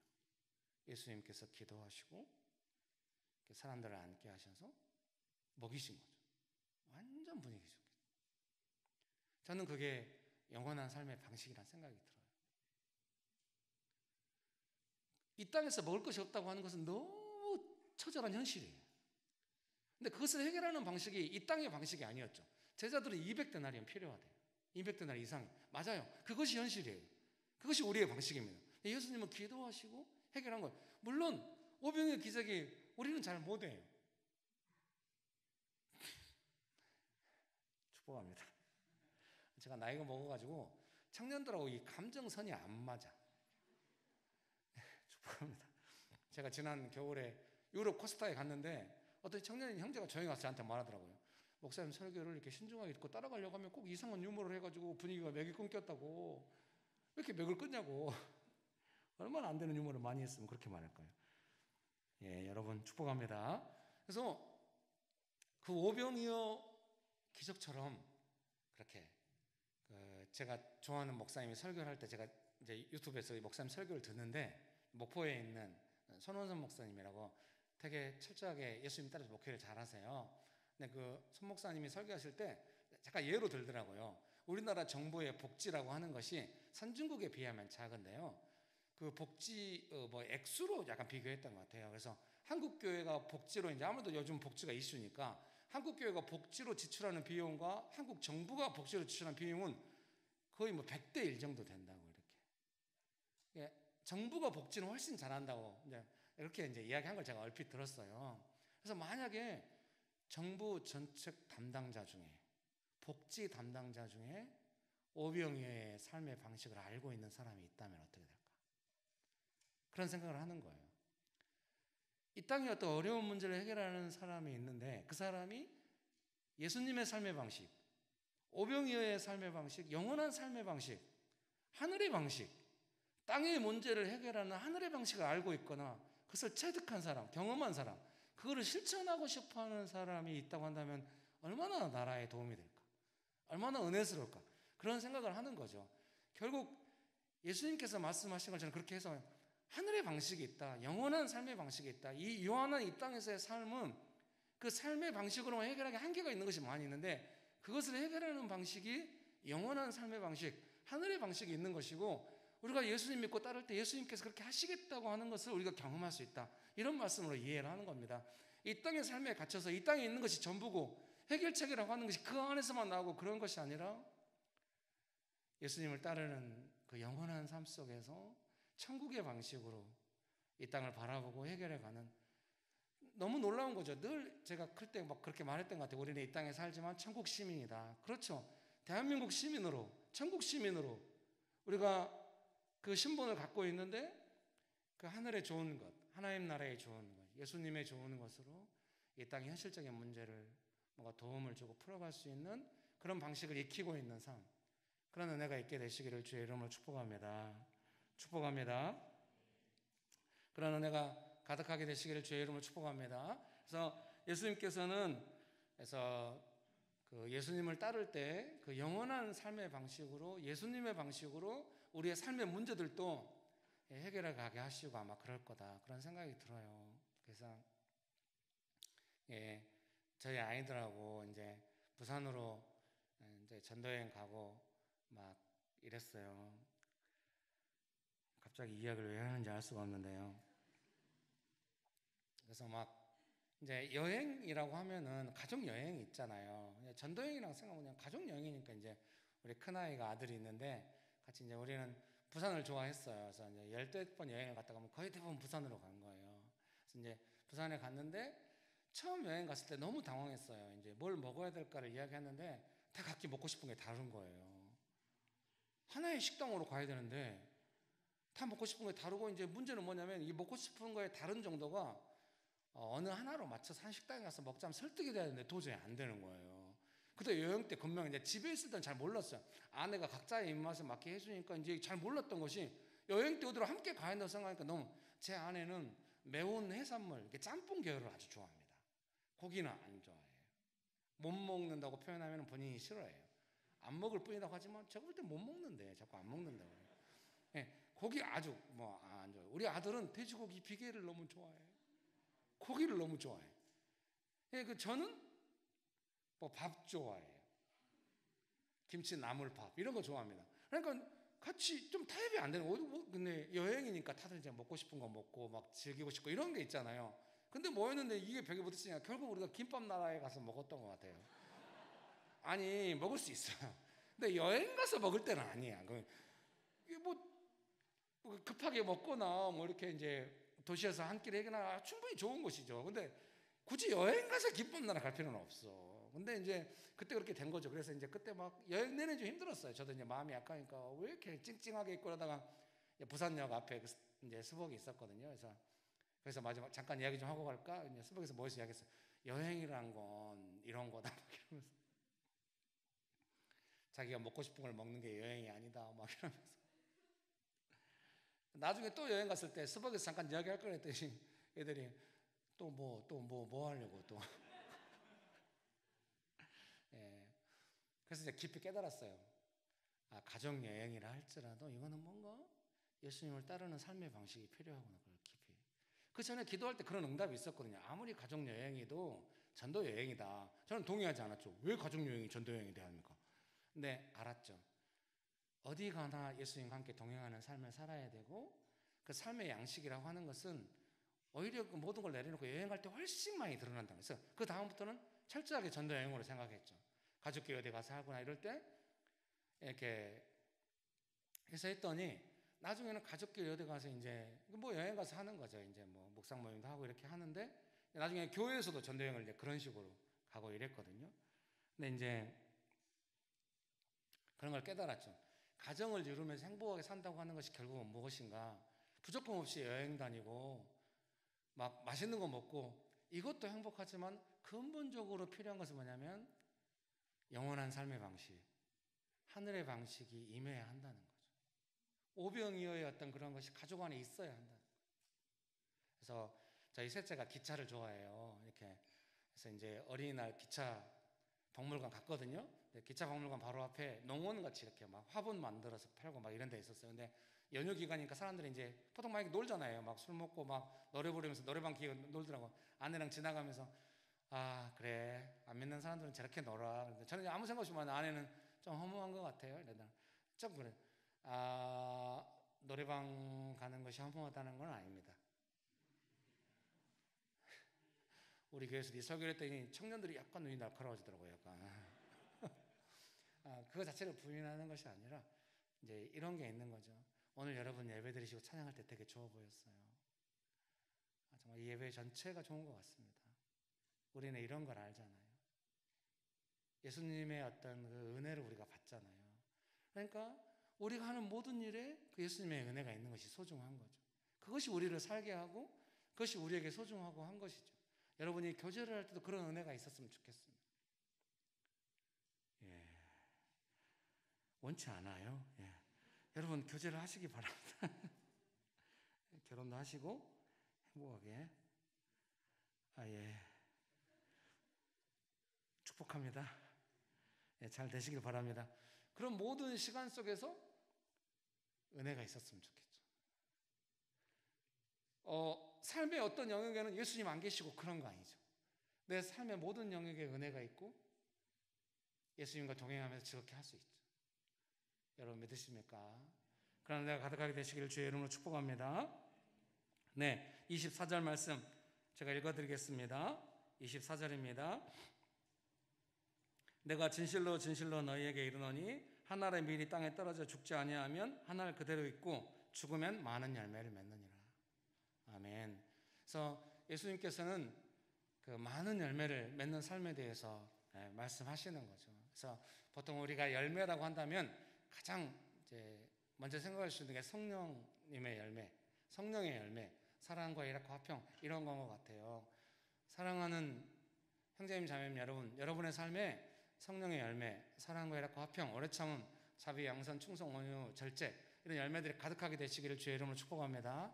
예수님께서 기도하시고 사람들을 앉게 하셔서 먹이신 거죠. 완전 분위기 좋게. 저는 그게 영원한 삶의 방식이라는 생각이 들어요. 이 땅에서 먹을 것이 없다고 하는 것은 너무 처절한 현실이에요. 근데 그것을 해결하는 방식이 이 땅의 방식이 아니었죠. 제자들은 200데나리온 필요하대요. 200데나리 이상이. 맞아요. 그것이 현실이에요. 그것이 우리의 방식입니다. 예수님은 기도하시고 해결한 거예요. 물론 오병이어 기적이 우리는 잘 못해요. 축복합니다. 제가 나이가 먹어가지고 청년들하고 이 감정선이 안 맞아. 축복합니다. 제가 지난 겨울에 유럽 코스타에 갔는데 어떤 청년인 형제가 저희 가서 저한테 말하더라고요. 목사님 설교를 이렇게 신중하게 듣고 따라가려고 하면 꼭 이상한 유머를 해가지고 분위기가 맥이 끊겼다고. 왜 이렇게 맥을 끊냐고. 얼마나 안 되는 유머를 많이 했으면 그렇게 말할 거예요. 여러분 축복합니다. 그래서 그 오병이어 기적처럼 그렇게 제가 좋아하는 목사님이 설교를 할 때 제가 이제 유튜브에서 목사님 설교를 듣는데 목포에 있는 손원선 목사님이라고 되게 철저하게 예수님 따라서 목회를 잘하세요. 근데 손 목사님이 설교하실 때 잠깐 예로 들더라고요. 우리나라 정부의 복지라고 하는 것이 선진국에 비하면 작은데요. 그 복지 액수로 약간 비교했던 것 같아요. 그래서 한국 교회가 복지로 이제 아무래도 요즘 복지가 이슈니까 한국 교회가 복지로 지출하는 비용과 한국 정부가 복지로 지출하는 비용은 거의 100대 1 정도 된다고 이렇게. 정부가 복지는 훨씬 잘한다고 이렇게 이제 이야기한 걸 제가 얼핏 들었어요. 그래서 만약에 정부 정책 담당자 중에 복지 담당자 중에 오병이어의 삶의 방식을 알고 있는 사람이 있다면 어떻게 될까? 그런 생각을 하는 거예요. 이 땅에 어떤 어려운 문제를 해결하는 사람이 있는데 그 사람이 예수님의 삶의 방식, 오병이어의 삶의 방식, 영원한 삶의 방식, 하늘의 방식, 땅의 문제를 해결하는 하늘의 방식을 알고 있거나 그것을 체득한 사람, 경험한 사람, 그거를 실천하고 싶어하는 사람이 있다고 한다면 얼마나 나라에 도움이 될까? 얼마나 은혜스러울까? 그런 생각을 하는 거죠. 결국 예수님께서 말씀하신 걸 저는 그렇게 해서 하늘의 방식이 있다. 영원한 삶의 방식이 있다. 이 요한한 이 땅에서의 삶은 그 삶의 방식으로만 해결하기 한계가 있는 것이 많이 있는데 그것을 해결하는 방식이 영원한 삶의 방식, 하늘의 방식이 있는 것이고 우리가 예수님 믿고 따를 때 예수님께서 그렇게 하시겠다고 하는 것을 우리가 경험할 수 있다. 이런 말씀으로 이해를 하는 겁니다. 이 땅의 삶에 갇혀서 이 땅에 있는 것이 전부고 해결책이라고 하는 것이 그 안에서만 나오고 그런 것이 아니라 예수님을 따르는 그 영원한 삶 속에서 천국의 방식으로 이 땅을 바라보고 해결해가는 너무 놀라운 거죠. 늘 제가 클 때 막 그렇게 말했던 것 같아요. 우리는 이 땅에 살지만 천국 시민이다. 그렇죠. 대한민국 시민으로, 천국 시민으로 우리가 그 신분을 갖고 있는데 그 하늘의 좋은 것, 하나님 나라의 좋은 것, 예수님의 좋은 것으로 이 땅의 현실적인 문제를 뭔가 도움을 주고 풀어갈 수 있는 그런 방식을 익히고 있는 삶, 그런 은혜가 있게 되시기를 주의 이름으로 축복합니다. 축복합니다. 그런 은혜가 가득하게 되시기를 주의 이름으로 축복합니다. 그래서 예수님께서는 그 예수님을 따를 때 그 영원한 삶의 방식으로, 예수님의 방식으로 우리의 삶의 문제들도 해결해 가게 하시고 아마 그럴 거다, 그런 생각이 들어요. 그래서 저희 아이들하고 이제 부산으로 이제 전도여행 가고 막 이랬어요. 갑자기 이 이야기를 왜 하는지 알 수가 없는데요. 그래서 막 이제 여행이라고 하면은 가족 여행이 있잖아요. 전도여행이랑 생각하면 그냥 가족 여행이니까 이제 우리 큰 아이가 아들이 있는데 같이 이제 우리는 부산을 좋아했어요. 그래서 이제 10번 여행을 갔다 가면 거의 대부분 부산으로 간 거예요. 그래서 이제 부산에 갔는데 처음 여행 갔을 때 너무 당황했어요. 이제 뭘 먹어야 될까를 이야기했는데 다 각기 먹고 싶은 게 다른 거예요. 하나의 식당으로 가야 되는데 다 먹고 싶은 게 다르고, 이제 문제는 뭐냐면 이 먹고 싶은 거에 다른 정도가 어느 하나로 맞춰서 한 식당에 가서 먹자면 설득이 돼야 되는데 도저히 안 되는 거예요. 그때 여행 때 금방 이제 집에 있을 때는 잘 몰랐어요. 아내가 각자의 입맛에 맞게 해주니까 이제 잘 몰랐던 것이, 여행 때 어디로 함께 가야 된다고 생각하니까 너무, 제 아내는 매운 해산물, 이렇게 짬뽕 계열을 아주 좋아합니다. 고기는 안 좋아해요. 못 먹는다고 표현하면 본인이 싫어해요. 안 먹을 뿐이라고 하지만 제가 볼 때 못 먹는데 자꾸 안 먹는다고 해요. 고기 아주 안 좋아해요. 우리 아들은 돼지고기 비계를 너무 좋아해요. 고기를 너무 좋아해요. 저는 밥 좋아해요. 김치 나물밥 이런 거 좋아합니다. 그러니까 같이 좀 타협이 안 되는 거예요. 근데 여행이니까 다들 이제 먹고 싶은 거 먹고 막 즐기고 싶고 이런 게 있잖아요. 근데 뭐였는데 이게 벽에 붙었으니까 결국 우리가 김밥 나라에 가서 먹었던 것 같아요. 아니, 먹을 수 있어요. 근데 여행 가서 먹을 때는 아니야. 이게 급하게 먹거나 이렇게 이제 도시에서 한 끼를 해거나 충분히 좋은 것이죠. 근데 굳이 여행 가서 김밥 나라 갈 필요는 없어. 근데 이제 그때 그렇게 된 거죠. 그래서 이제 그때 막 여행 내내 좀 힘들었어요. 저도 이제 마음이 약하니까 왜 이렇게 찡찡하게 있고 그러다가 부산역 앞에 이제 수복이 있었거든요. 그래서 마지막 잠깐 이야기 좀 하고 갈까? 이제 수복에서 모여서 이야기했어요. 여행이란 건 이런 거다 막 이러면서, 자기가 먹고 싶은 걸 먹는 게 여행이 아니다 막 이러면서. 나중에 또 여행 갔을 때 수복에서 잠깐 이야기할 걸 했더니 애들이 또 뭐 하려고 또. 그래서 이제 깊이 깨달았어요. 가족 여행이라 할지라도 이거는 뭔가 예수님을 따르는 삶의 방식이 필요하구나. 그걸 깊이. 그 전에 기도할 때 그런 응답이 있었거든요. 아무리 가족 여행이도 전도 여행이다. 저는 동의하지 않았죠. 왜 가족 여행이 전도 여행이 돼야 합니까? 근데 알았죠. 어디 가나 예수님과 함께 동행하는 삶을 살아야 되고, 그 삶의 양식이라고 하는 것은 오히려 그 모든 걸 내려놓고 여행할 때 훨씬 많이 드러난다. 그래서 그 다음부터는 철저하게 전도 여행으로 생각했죠. 가족끼리 어디 가서 하거나 이럴 때 이렇게 해서 했더니 나중에는 가족끼리 어디 가서 이제 여행 가서 하는 거죠. 이제 묵상 모임도 하고 이렇게 하는데, 나중에 교회에서도 전도 여행을 이제 그런 식으로 가고 이랬거든요. 근데 이제 그런 걸 깨달았죠. 가정을 이루면서 행복하게 산다고 하는 것이 결국은 무엇인가? 부조건 없이 여행 다니고 막 맛있는 거 먹고 이것도 행복하지만 근본적으로 필요한 것은 뭐냐면 영원한 삶의 방식, 하늘의 방식이 임해야 한다는 거죠. 오병이어의 어떤 그런 것이 가족 안에 있어야 한다. 그래서 저희 셋째가 기차를 좋아해요. 이렇게 그래서 이제 어린이날 기차 박물관 갔거든요. 기차 박물관 바로 앞에 농원같이 이렇게 막 화분 만들어서 팔고 막 이런 데 있었어요. 근데 연휴 기간이니까 사람들이 이제 보통 막 놀잖아요. 막 술 먹고 막 노래 부르면서 노래방 기계 놀더라고. 아내랑 지나가면서 그래, 안 믿는 사람들은 저렇게 놀아. 근데 저는 아무 생각 없이 아내는 좀 허무한 것 같아요. 이러다 좀 그래. 노래방 가는 것이 허무하다는 건 아닙니다. 우리 교회에서 이 설교를 했더니 청년들이 약간 눈이 날카로워지더라고요. 약간. 그거 자체를 부인하는 것이 아니라 이제 이런 게 있는 거죠. 오늘 여러분 예배 드리시고 찬양할 때 되게 좋아 보였어요. 정말 이 예배 전체가 좋은 것 같습니다. 우리는 이런 걸 알잖아요. 예수님의 어떤 그 은혜를 우리가 받잖아요. 그러니까 우리가 하는 모든 일에 그 예수님의 은혜가 있는 것이 소중한 거죠. 그것이 우리를 살게 하고 그것이 우리에게 소중하고 한 것이죠. 여러분이 교제를 할 때도 그런 은혜가 있었으면 좋겠습니다. 예. 원치 않아요. 예. 여러분 교제를 하시기 바랍니다. 결혼도 하시고 행복하게. 예. 축복합니다. 예, 잘 되시길 바랍니다. 그런 모든 시간 속에서 은혜가 있었으면 좋겠죠. 삶의 어떤 영역에는 예수님 안 계시고 그런 거 아니죠. 내 삶의 모든 영역에 은혜가 있고 예수님과 동행하면서 즐겁게 할 수 있죠. 여러분 믿으십니까? 그런 은혜가 가득하게 되시기를 주의 이름으로 축복합니다. 네, 24절 말씀 제가 읽어드리겠습니다. 24절입니다. 내가 진실로 진실로 너희에게 이르노니 한 알의 밀이 땅에 떨어져 죽지 아니하면 한 알 그대로 있고 죽으면 많은 열매를 맺느니라. 아멘. 그래서 예수님께서는 그 많은 열매를 맺는 삶에 대해서 말씀하시는 거죠. 그래서 보통 우리가 열매라고 한다면 가장 이제 먼저 생각할 수 있는 게 성령님의 열매, 성령의 열매, 사랑과 일합과 화평 이런 건 것 같아요. 사랑하는 형제님 자매님 여러분, 여러분의 삶에 성령의 열매, 사랑과 일합과 화평, 오래 참음, 자비, 양선, 충성, 온유, 절제 이런 열매들이 가득하게 되시기를 주의 이름으로 축복합니다.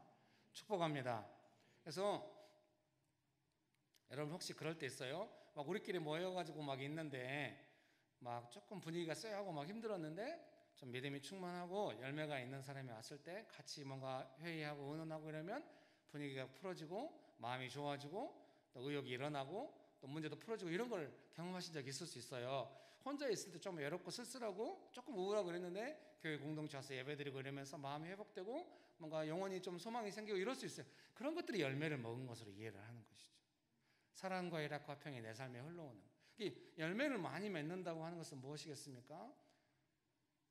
축복합니다. 그래서 여러분 혹시 그럴 때 있어요? 막 우리끼리 모여가지고 막 있는데 막 조금 분위기가 쎄하고 막 힘들었는데 좀 믿음이 충만하고 열매가 있는 사람이 왔을 때 같이 뭔가 회의하고 의논하고 이러면 분위기가 풀어지고 마음이 좋아지고 또 의욕이 일어나고 또 문제도 풀어지고 이런 걸 경험하신 적이 있을 수 있어요. 혼자 있을 때 좀 외롭고 쓸쓸하고 조금 우울하고 그랬는데 교회 공동체 와서 예배드리고 이러면서 마음이 회복되고 뭔가 영혼이 좀 소망이 생기고 이럴 수 있어요. 그런 것들이 열매를 먹은 것으로 이해를 하는 것이죠. 사랑과 일합과 화평이 내 삶에 흘러오는. 이 열매를 많이 맺는다고 하는 것은 무엇이겠습니까?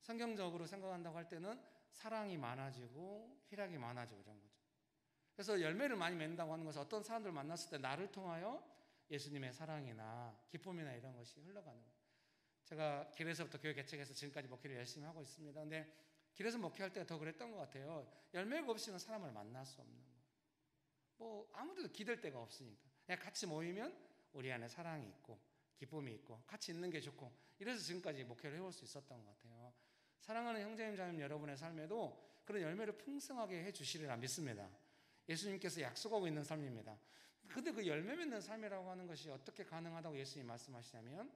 성경적으로 생각한다고 할 때는 사랑이 많아지고 희락이 많아지고 이런 거죠. 그래서 열매를 많이 맺는다고 하는 것은 어떤 사람들 만났을 때 나를 통하여 예수님의 사랑이나 기쁨이나 이런 것이 흘러가는 거예요. 제가 길에서부터 교회 개척해서 지금까지 목회를 열심히 하고 있습니다. 근데 길에서 목회할 때가 더 그랬던 것 같아요. 열매가 없이는 사람을 만날 수 없는 거예요. 뭐 아무데도 기댈 데가 없으니까 그냥 같이 모이면 우리 안에 사랑이 있고 기쁨이 있고 같이 있는 게 좋고 이래서 지금까지 목회를 해올 수 있었던 것 같아요. 사랑하는 형제님 자매님 여러분의 삶에도 그런 열매를 풍성하게 해주시리라 믿습니다. 예수님께서 약속하고 있는 삶입니다. 근데 그 열매 맺는 삶이라고 하는 것이 어떻게 가능하다고 예수님 말씀하시냐면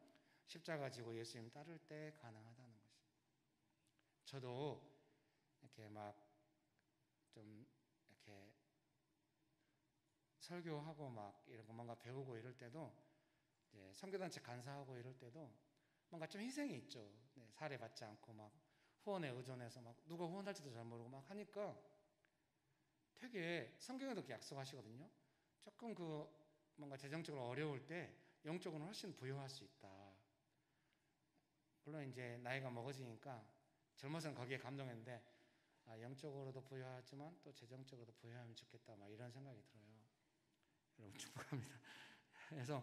십자가 지고 예수님 따를 때 가능하다는 것입니다. 저도 이렇게 막 좀 이렇게 설교하고 막 이런 거 뭔가 배우고 이럴 때도 이제 선교단체 간사하고 이럴 때도 뭔가 좀 희생이 있죠. 네, 사례받지 않고 막 후원에 의존해서 막 누가 후원할지도 잘 모르고 막 하니까 되게 성경에도 그렇게 약속하시거든요. 조금 그 뭔가 재정적으로 어려울 때 영적으로 훨씬 부유할 수 있다. 물론 이제 나이가 먹어지니까 젊어서는 거기에 감동했는데 영적으로도 부유하지만 또 재정적으로도 부유하면 좋겠다 막 이런 생각이 들어요. 여러분 축복합니다. 그래서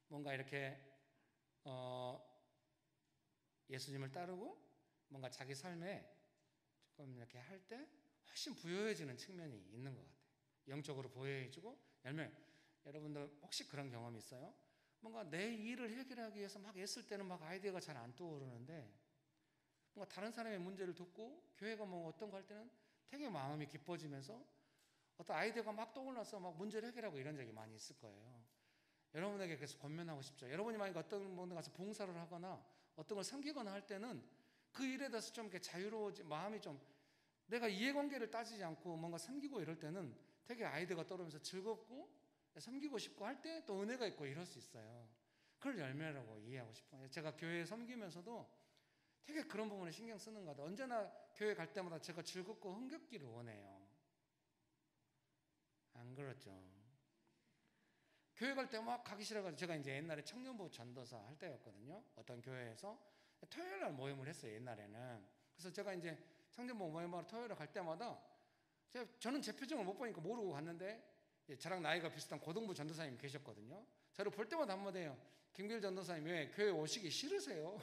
뭔가 이렇게 예수님을 따르고 뭔가 자기 삶에 조금 이렇게 할 때 훨씬 부유해지는 측면이 있는 것 같아요. 영적으로 부유해지고 열매. 여러분들 혹시 그런 경험이 있어요? 뭔가 내 일을 해결하기 위해서 막 애쓸 때는 막 아이디어가 잘 안 떠오르는데 뭔가 다른 사람의 문제를 돕고 교회가 뭐 어떤 거 할 때는 되게 마음이 기뻐지면서 어떤 아이디어가 막 떠올라서 막 문제를 해결하고 이런 적이 많이 있을 거예요. 여러분에게 그래서 권면하고 싶죠. 여러분이 만약에 어떤 분에 가서 봉사를 하거나 어떤 걸 섬기거나 할 때는 그 일에 대해서 좀 이렇게 자유로워지 마음이 좀 내가 이해관계를 따지지 않고 뭔가 섬기고 이럴 때는 되게 아이디어가 떠오르면서 즐겁고 섬기고 싶고 할 때 또 은혜가 있고 이럴 수 있어요. 그걸 열매라고 이해하고 싶어요. 제가 교회에 섬기면서도 되게 그런 부분에 신경 쓰는 것 같아요. 언제나 교회 갈 때마다 제가 즐겁고 흥겹기를 원해요. 안 그렇죠? 교회 갈 때 막 가기 싫어가지고 제가 이제 옛날에 청년부 전도사 할 때였거든요. 어떤 교회에서 토요일 날 모임을 했어요. 옛날에는. 그래서 제가 이제 청년부 모임하러 토요일에 갈 때마다 저는 제 표정을 못 보니까 모르고 갔는데 저랑 나이가 비슷한 고등부 전도사님 계셨거든요. 저를 볼 때마다 한마디 해요. 김길 전도사님 왜 교회 오시기 싫으세요?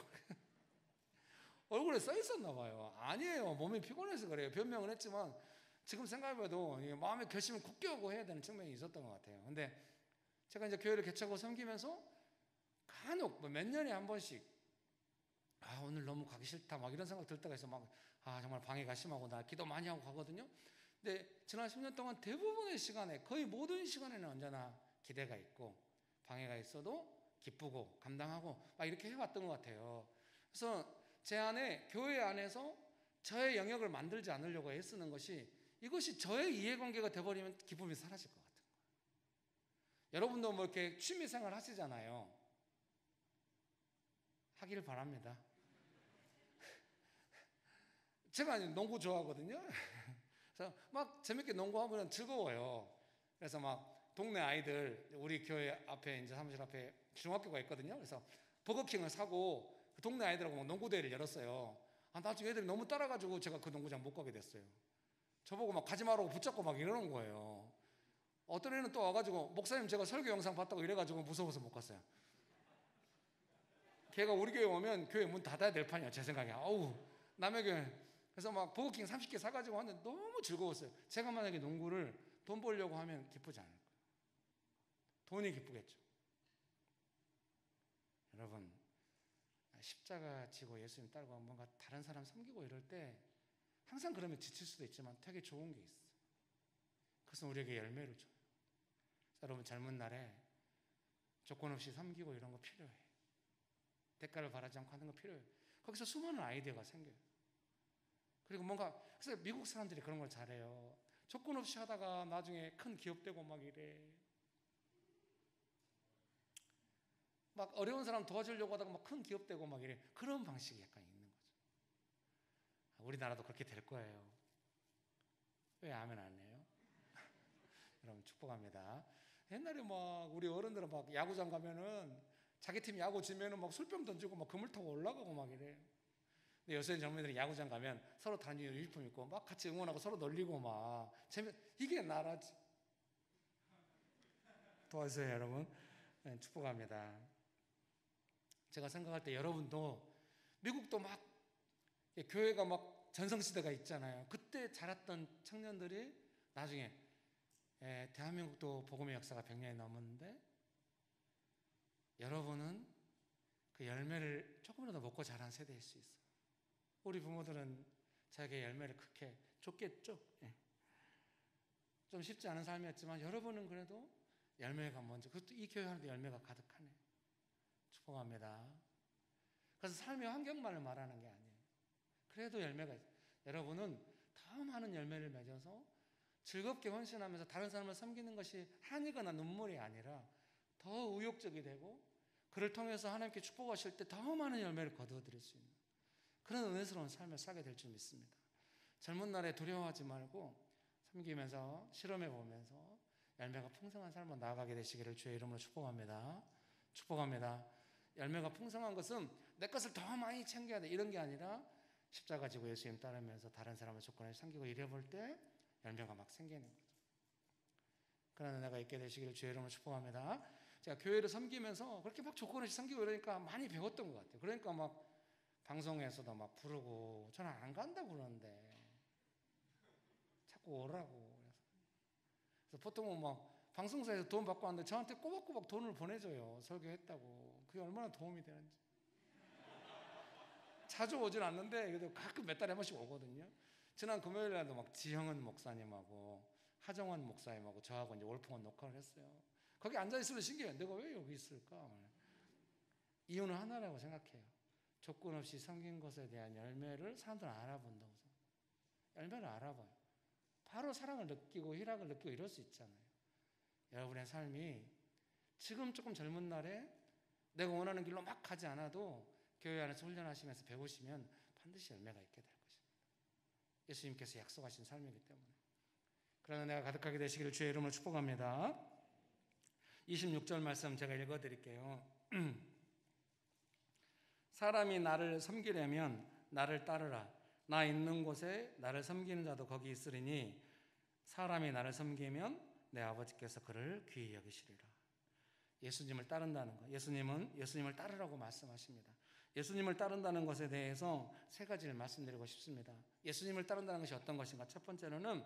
얼굴에 써 있었나 봐요. 아니에요. 몸이 피곤해서 그래요. 변명은 했지만 지금 생각해봐도 마음의 결심을 굳게 하고 해야 되는 측면이 있었던 것 같아요. 근데 제가 이제 교회를 개척하고 섬기면서 간혹 몇 년에 한 번씩 오늘 너무 가기 싫다 막 이런 생각 들 때가 있어. 막 정말 방해가 심하고 나 기도 많이 하고 가거든요. 근데 지난 10년 동안 대부분의 시간에 거의 모든 시간에는 언제나 기대가 있고 방해가 있어도 기쁘고 감당하고 막 이렇게 해왔던 것 같아요. 그래서 제 안에 교회 안에서 저의 영역을 만들지 않으려고 애쓰는 것이 이것이 저의 이해관계가 돼버리면 기쁨이 사라질 것 같은 거예요. 여러분도 뭐 이렇게 취미생활 하시잖아요. 하기를 바랍니다. 제가 농구 좋아하거든요. 그래서 막 재밌게 농구하면 즐거워요. 그래서 막 동네 아이들 우리 교회 앞에 이제 사무실 앞에 중학교가 있거든요. 그래서 버거킹을 사고 그 동네 아이들하고 막 농구 대회를 열었어요. 나중에 애들이 너무 따라가지고 제가 그 농구장 못 가게 됐어요. 저보고 막 가지 말라고 붙잡고 막 이러는 거예요. 어떤 애는 또 와가지고 목사님 제가 설교 영상 봤다고 이래가지고 무서워서 못 갔어요. 걔가 우리 교회 오면 교회 문 닫아야 될 판이야 제 생각에. 남의 교회. 그래서 막 버거킹 30개 사가지고 왔는데 너무 즐거웠어요. 제가 만약에 농구를 돈 벌려고 하면 기쁘지 않을 거예요. 돈이 기쁘겠죠. 여러분 십자가 지고 예수님 따르고 뭔가 다른 사람 섬기고 이럴 때 항상 그러면 지칠 수도 있지만 되게 좋은 게 있어요. 그것은 우리에게 열매를 줘요. 여러분 젊은 날에 조건 없이 섬기고 이런 거 필요해요. 대가를 바라지 않고 하는 거 필요해요. 거기서 수많은 아이디어가 생겨요. 그리고 뭔가 그래서 미국 사람들이 그런 걸 잘해요. 조건 없이 하다가 나중에 큰 기업 되고 막 이래. 막 어려운 사람 도와주려고 하다가 막 큰 기업 되고 막 이래. 그런 방식이 약간 있는 거죠. 우리나라도 그렇게 될 거예요. 왜 아멘 안 해요? 여러분 축복합니다. 옛날에 막 우리 어른들은 막 야구장 가면은 자기 팀 야구 지면은 막 술병 던지고 막 그물 타고 올라가고 막 이래. 근데 요새 젊은이들이 야구장 가면 서로 다른 유니폼 입고 막 같이 응원하고 서로 놀리고 막 이게 나라지. 도와주세요 여러분. 네, 축복합니다. 제가 생각할 때 여러분도 미국도 막 교회가 막 전성시대가 있잖아요. 그때 자랐던 청년들이 나중에 대한민국도 복음의 역사가 100년이 넘었는데 여러분은 그 열매를 조금이라도 먹고 자란 세대일 수 있어요. 우리 부모들은 자기의 열매를 크게 줬겠죠. 좀 쉽지 않은 삶이었지만 여러분은 그래도 열매가 먼저, 그것도 이 교회 하는데 열매가 가득하네. 축복합니다. 그래서 삶의 환경만을 말하는 게 아니에요. 그래도 열매가 있어요. 여러분은 더 많은 열매를 맺어서 즐겁게 헌신하면서 다른 사람을 섬기는 것이 한이거나 눈물이 아니라 더 의욕적이 되고 그를 통해서 하나님께 축복하실 때 더 많은 열매를 거두어드릴 수 있는 그런 은혜스러운 삶을 살게 될 줄 믿습니다. 젊은 날에 두려워하지 말고 섬기면서 실험해보면서 열매가 풍성한 삶으로 나아가게 되시기를 주의 이름으로 축복합니다. 축복합니다. 열매가 풍성한 것은 내 것을 더 많이 챙겨야 돼 이런 게 아니라 십자가 지고 예수님 따르면서 다른 사람을 조건에 섬기고 이래볼 때 열매가 막 생기는 거죠. 그런 은혜가 있게 되시기를 주의 이름으로 축복합니다. 제가 교회를 섬기면서 그렇게 막 조건 없이 섬기고 이러니까 많이 배웠던 것 같아요. 그러니까 막 방송에서도 막 부르고 저는 안 간다고 그러는데 자꾸 오라고. 그래서 보통은 막 방송사에서 돈 받고 왔는데 저한테 꼬박꼬박 돈을 보내줘요. 설교했다고. 그게 얼마나 도움이 되는지. 자주 오진 않는데 그래도 가끔 몇 달에 한 번씩 오거든요. 지난 금요일 날도 막 지형은 목사님하고 하정원 목사님하고 저하고 이제 올풍원 녹화를 했어요. 거기 앉아있으면 신기해요. 내가 왜 여기 있을까? 이유는 하나라고 생각해요. 조건 없이 섬긴 것에 대한 열매를 사람들은 알아본다고 생각해요. 열매를 알아봐요. 바로 사랑을 느끼고 희락을 느끼고 이럴 수 있잖아요. 여러분의 삶이 지금 조금 젊은 날에 내가 원하는 길로 막 가지 않아도 교회 안에서 훈련하시면서 배우시면 반드시 열매가 있게 될 것입니다. 예수님께서 약속하신 삶이기 때문에. 그런 은혜가 가득하게 되시기를 주의 이름으로 축복합니다. 26절 말씀 제가 읽어드릴게요. 사람이 나를 섬기려면 나를 따르라. 나 있는 곳에 나를 섬기는 자도 거기 있으리니 사람이 나를 섬기면 내 아버지께서 그를 귀히 여기시리라. 예수님을 따른다는 것, 예수님을 따르라고 말씀하십니다. 예수님을 따른다는 것에 대해서 세 가지를 말씀드리고 싶습니다. 예수님을 따른다는 것이 어떤 것인가? 첫 번째로는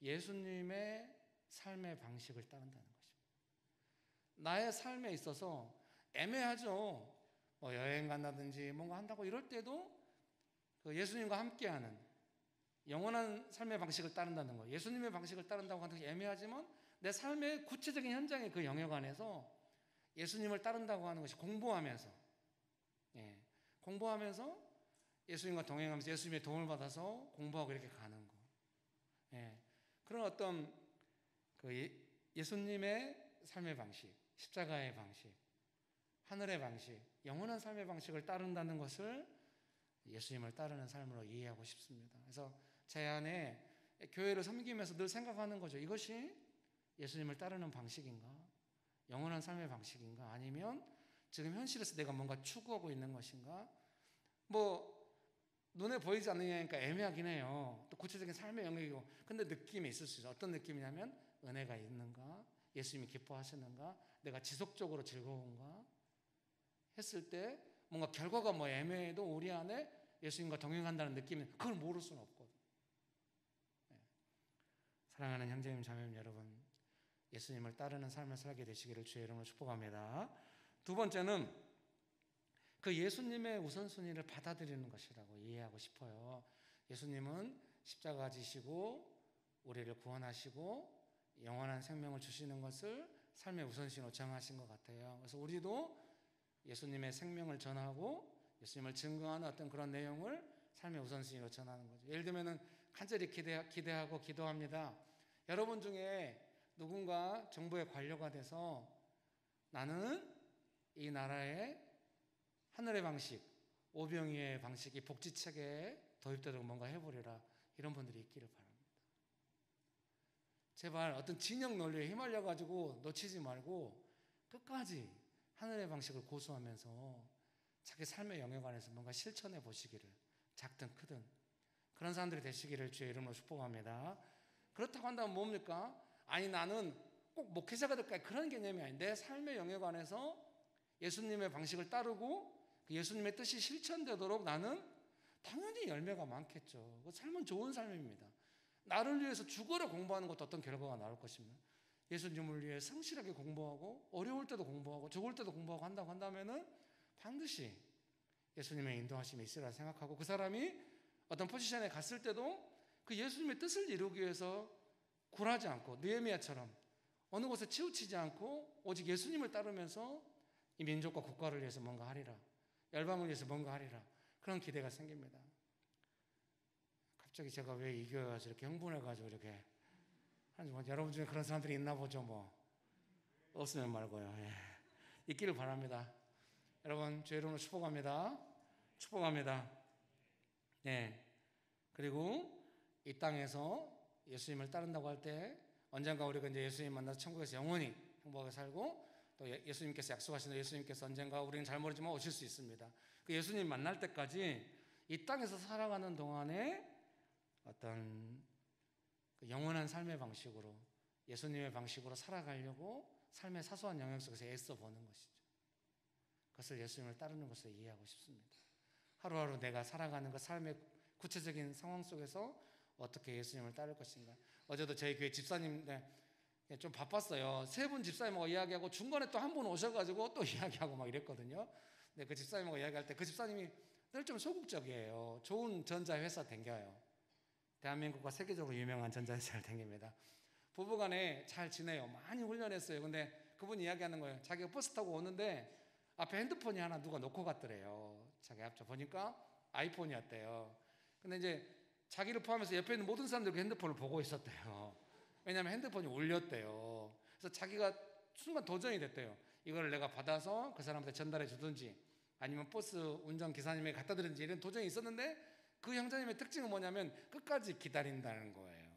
예수님의 삶의 방식을 따른다는 것입니다. 나의 삶에 있어서 애매하죠. 뭐 여행 간다든지 뭔가 한다고 이럴 때도 그 예수님과 함께하는 영원한 삶의 방식을 따른다는 거, 예수님의 방식을 따른다고 하는 것이 애매하지만 내 삶의 구체적인 현장의 그 영역 안에서 예수님을 따른다고 하는 것이 공부하면서, 공부하면서 예수님과 동행하면서 예수님의 도움을 받아서 공부하고 이렇게 가는 거, 그런 어떤 그 예수님의 삶의 방식, 십자가의 방식, 하늘의 방식, 영원한 삶의 방식을 따른다는 것을 예수님을 따르는 삶으로 이해하고 싶습니다. 그래서 제 안에 교회를 섬기면서 늘 생각하는 거죠. 이것이 예수님을 따르는 방식인가? 영원한 삶의 방식인가? 아니면 지금 현실에서 내가 뭔가 추구하고 있는 것인가? 뭐 눈에 보이지 않느냐니까 애매하긴 해요. 또 구체적인 삶의 영역이고, 근데 느낌이 있을 수 있어요. 어떤 느낌이냐면 은혜가 있는가? 예수님이 기뻐하시는가? 내가 지속적으로 즐거운가? 했을 때 뭔가 결과가 뭐 애매해도 우리 안에 예수님과 동행한다는 느낌은 그걸 모를 수는 없거든요. 사랑하는 형제님 자매님 여러분, 예수님을 따르는 삶을 살게 되시기를 주의 이름으로 축복합니다. 두 번째는 그 예수님의 우선순위를 받아들이는 것이라고 이해하고 싶어요. 예수님은 십자가 지시고 우리를 구원하시고 영원한 생명을 주시는 것을 삶의 우선순위로 정하신 것 같아요. 그래서 우리도 예수님의 생명을 전하고 예수님을 증거하는 어떤 그런 내용을 삶의 우선순위로 전하는 거죠. 예를 들면은 간절히 기대하고 기도합니다. 여러분 중에 누군가 정부의 관료가 돼서 나는 이 나라의 하늘의 방식, 오병이의 방식이 복지체계에 도입되도록 뭔가 해보리라, 이런 분들이 있기를 바랍니다. 제발 어떤 진영 논리에 휘말려가지고 놓치지 말고 끝까지 하늘의 방식을 고수하면서 자기 삶의 영역 안에서 뭔가 실천해 보시기를, 작든 크든 그런 사람들이 되시기를 주의 이름으로 축복합니다. 그렇다고 한다면 뭡니까? 아니 나는 꼭 목회자가 될까, 그런 개념이 아닌 내 삶의 영역 안에서 예수님의 방식을 따르고 그 예수님의 뜻이 실천되도록 나는 당연히 열매가 많겠죠. 그 삶은 좋은 삶입니다. 나를 위해서 죽어라 공부하는 것도 어떤 결과가 나올 것입니다. 예수님을 위해 성실하게 공부하고 어려울 때도 공부하고 죽을 때도 공부하고 한다고 한다면은 반드시 예수님의 인도하심이 있으리라 생각하고, 그 사람이 어떤 포지션에 갔을 때도 그 예수님의 뜻을 이루기 위해서 굴하지 않고 느헤미야처럼 어느 곳에 치우치지 않고 오직 예수님을 따르면서 이 민족과 국가를 위해서 뭔가 하리라, 열방을 위해서 뭔가 하리라, 그런 기대가 생깁니다. 갑자기 제가 왜 이 교회 와서 이렇게 흥분해가지고 이렇게 하는지, 여러분 중에 그런 사람들이 있나 보죠. 뭐 없으면 말고요. 있기를 바랍니다. 여러분 주의 이름으로 축복합니다. 축복합니다. 그리고 이 땅에서 예수님을 따른다고 할 때 언젠가 우리가 이제 예수님 만나서 천국에서 영원히 행복하게 살고, 또 예수님께서 약속하신 예수님께서 언젠가 우리는 잘 모르지만 오실 수 있습니다. 그 예수님 만날 때까지 이 땅에서 살아가는 동안에 어떤 그 영원한 삶의 방식으로, 예수님의 방식으로 살아가려고 삶의 사소한 영역 속에서 애써 보는 것이죠. 그것을 예수님을 따르는 것을 이해하고 싶습니다. 하루하루 내가 살아가는 그 삶의 구체적인 상황 속에서 어떻게 예수님을 따를 것인가. 어제도 저희 교회 집사님 좀 바빴어요. 세 분 집사님하고 이야기하고 중간에 또 한 분 오셔가지고 또 이야기하고 막 이랬거든요. 근데 그 집사님하고 이야기할 때 그 집사님이 늘 좀 소극적이에요. 좋은 전자회사 댕겨요. 대한민국과 세계적으로 유명한 전자회사를 댕깁니다. 부부간에 잘 지내요. 많이 훈련했어요. 근데 그분 이야기하는 거예요. 자기가 버스 타고 오는데 앞에 핸드폰이 하나 누가 놓고 갔더래요. 자기 앞에 보니까 아이폰이었대요. 근데 이제 자기를 포함해서 옆에 있는 모든 사람들이 그 핸드폰을 보고 있었대요. 왜냐하면 핸드폰이 울렸대요. 그래서 자기가 순간 도전이 됐대요. 이걸 내가 받아서 그 사람한테 전달해 주든지 아니면 버스 운전기사님에게 갖다 드리든지, 이런 도전이 있었는데 그 형제님의 특징은 뭐냐면 끝까지 기다린다는 거예요.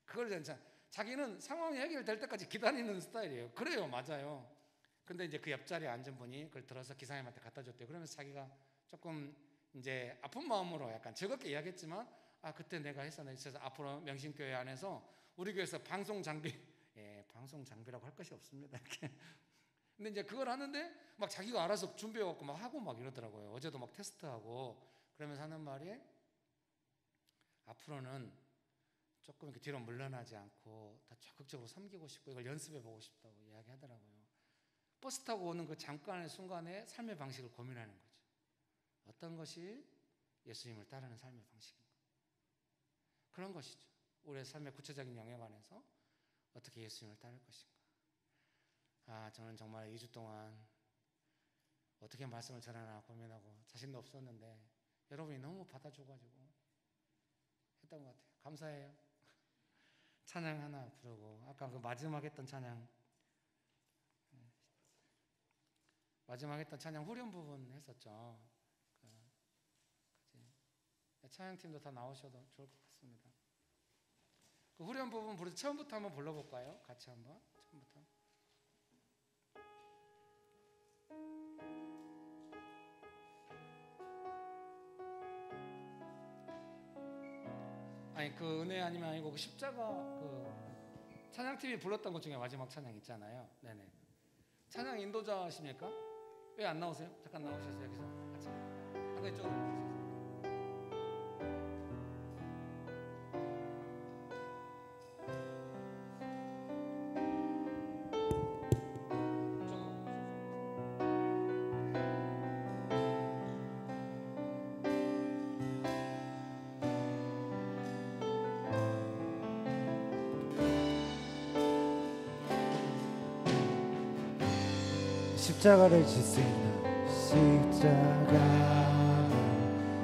그걸 자기는 상황이 해결될 때까지 기다리는 스타일이에요. 그래요, 맞아요. 근데 이제 그 옆자리에 앉은 분이 그걸 들어서 기사님한테 갖다 줬대요. 그러면서 자기가 조금 이제 아픈 마음으로 약간 즐겁게 이야기했지만, 그때 내가 했었나 있어서 앞으로 명신교회 안에서 우리 교회에서 방송 장비, 방송 장비라고 할 것이 없습니다. 이렇게. 근데 이제 그걸 하는데 막 자기가 알아서 준비해갖고 막 하고 막 이러더라고요. 어제도 막 테스트하고 그러면서 하는 말이 앞으로는 조금 이렇게 뒤로 물러나지 않고 더 적극적으로 섬기고 싶고 이걸 연습해보고 싶다고 이야기하더라고요. 버스 타고 오는 그 잠깐의 순간에 삶의 방식을 고민하는 거죠. 어떤 것이 예수님을 따르는 삶의 방식인가? 그런 것이죠. 우리의 삶의 구체적인 영역안에서 어떻게 예수님을 따를 것인가? 저는 정말 2주 동안 어떻게 말씀을 전하나 고민하고 자신도 없었는데 여러분이 너무 받아줘가지고 했던 것 같아요. 감사해요. 찬양 하나 부르고 아까 그 마지막 했던 찬양, 마지막 했던 찬양 후렴 부분 했었죠. 찬양팀도 다 나오셔도 좋을 것 같습니다. 그 후렴 부분 부르 처음부터 한번 불러볼까요? 같이 한번 처음부터. 아니 그 은혜 아니면 아니고 그 십자가 그 찬양팀이 불렀던 것 중에 마지막 찬양 있잖아요. 네네. 찬양 인도자십니까? 왜 안 나오세요? 잠깐 나오셔서 여기서 같이. 아까 이쪽으로. 십자가를 질 수 있는 십자가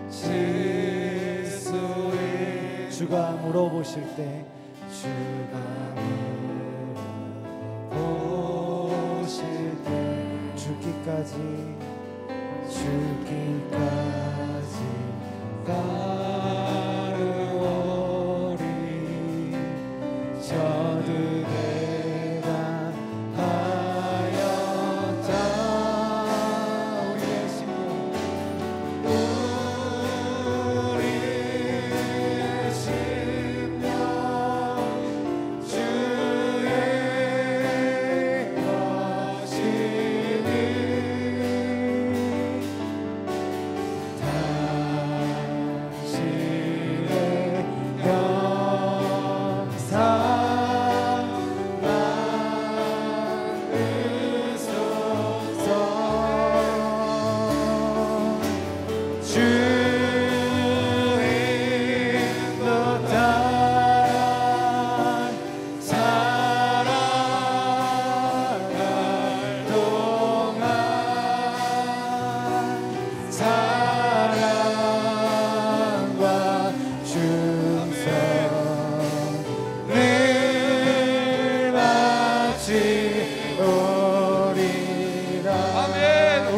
질 수 있는 주가 물어보실 때 주가 물어보실 때 죽기까지 따르오리 저들의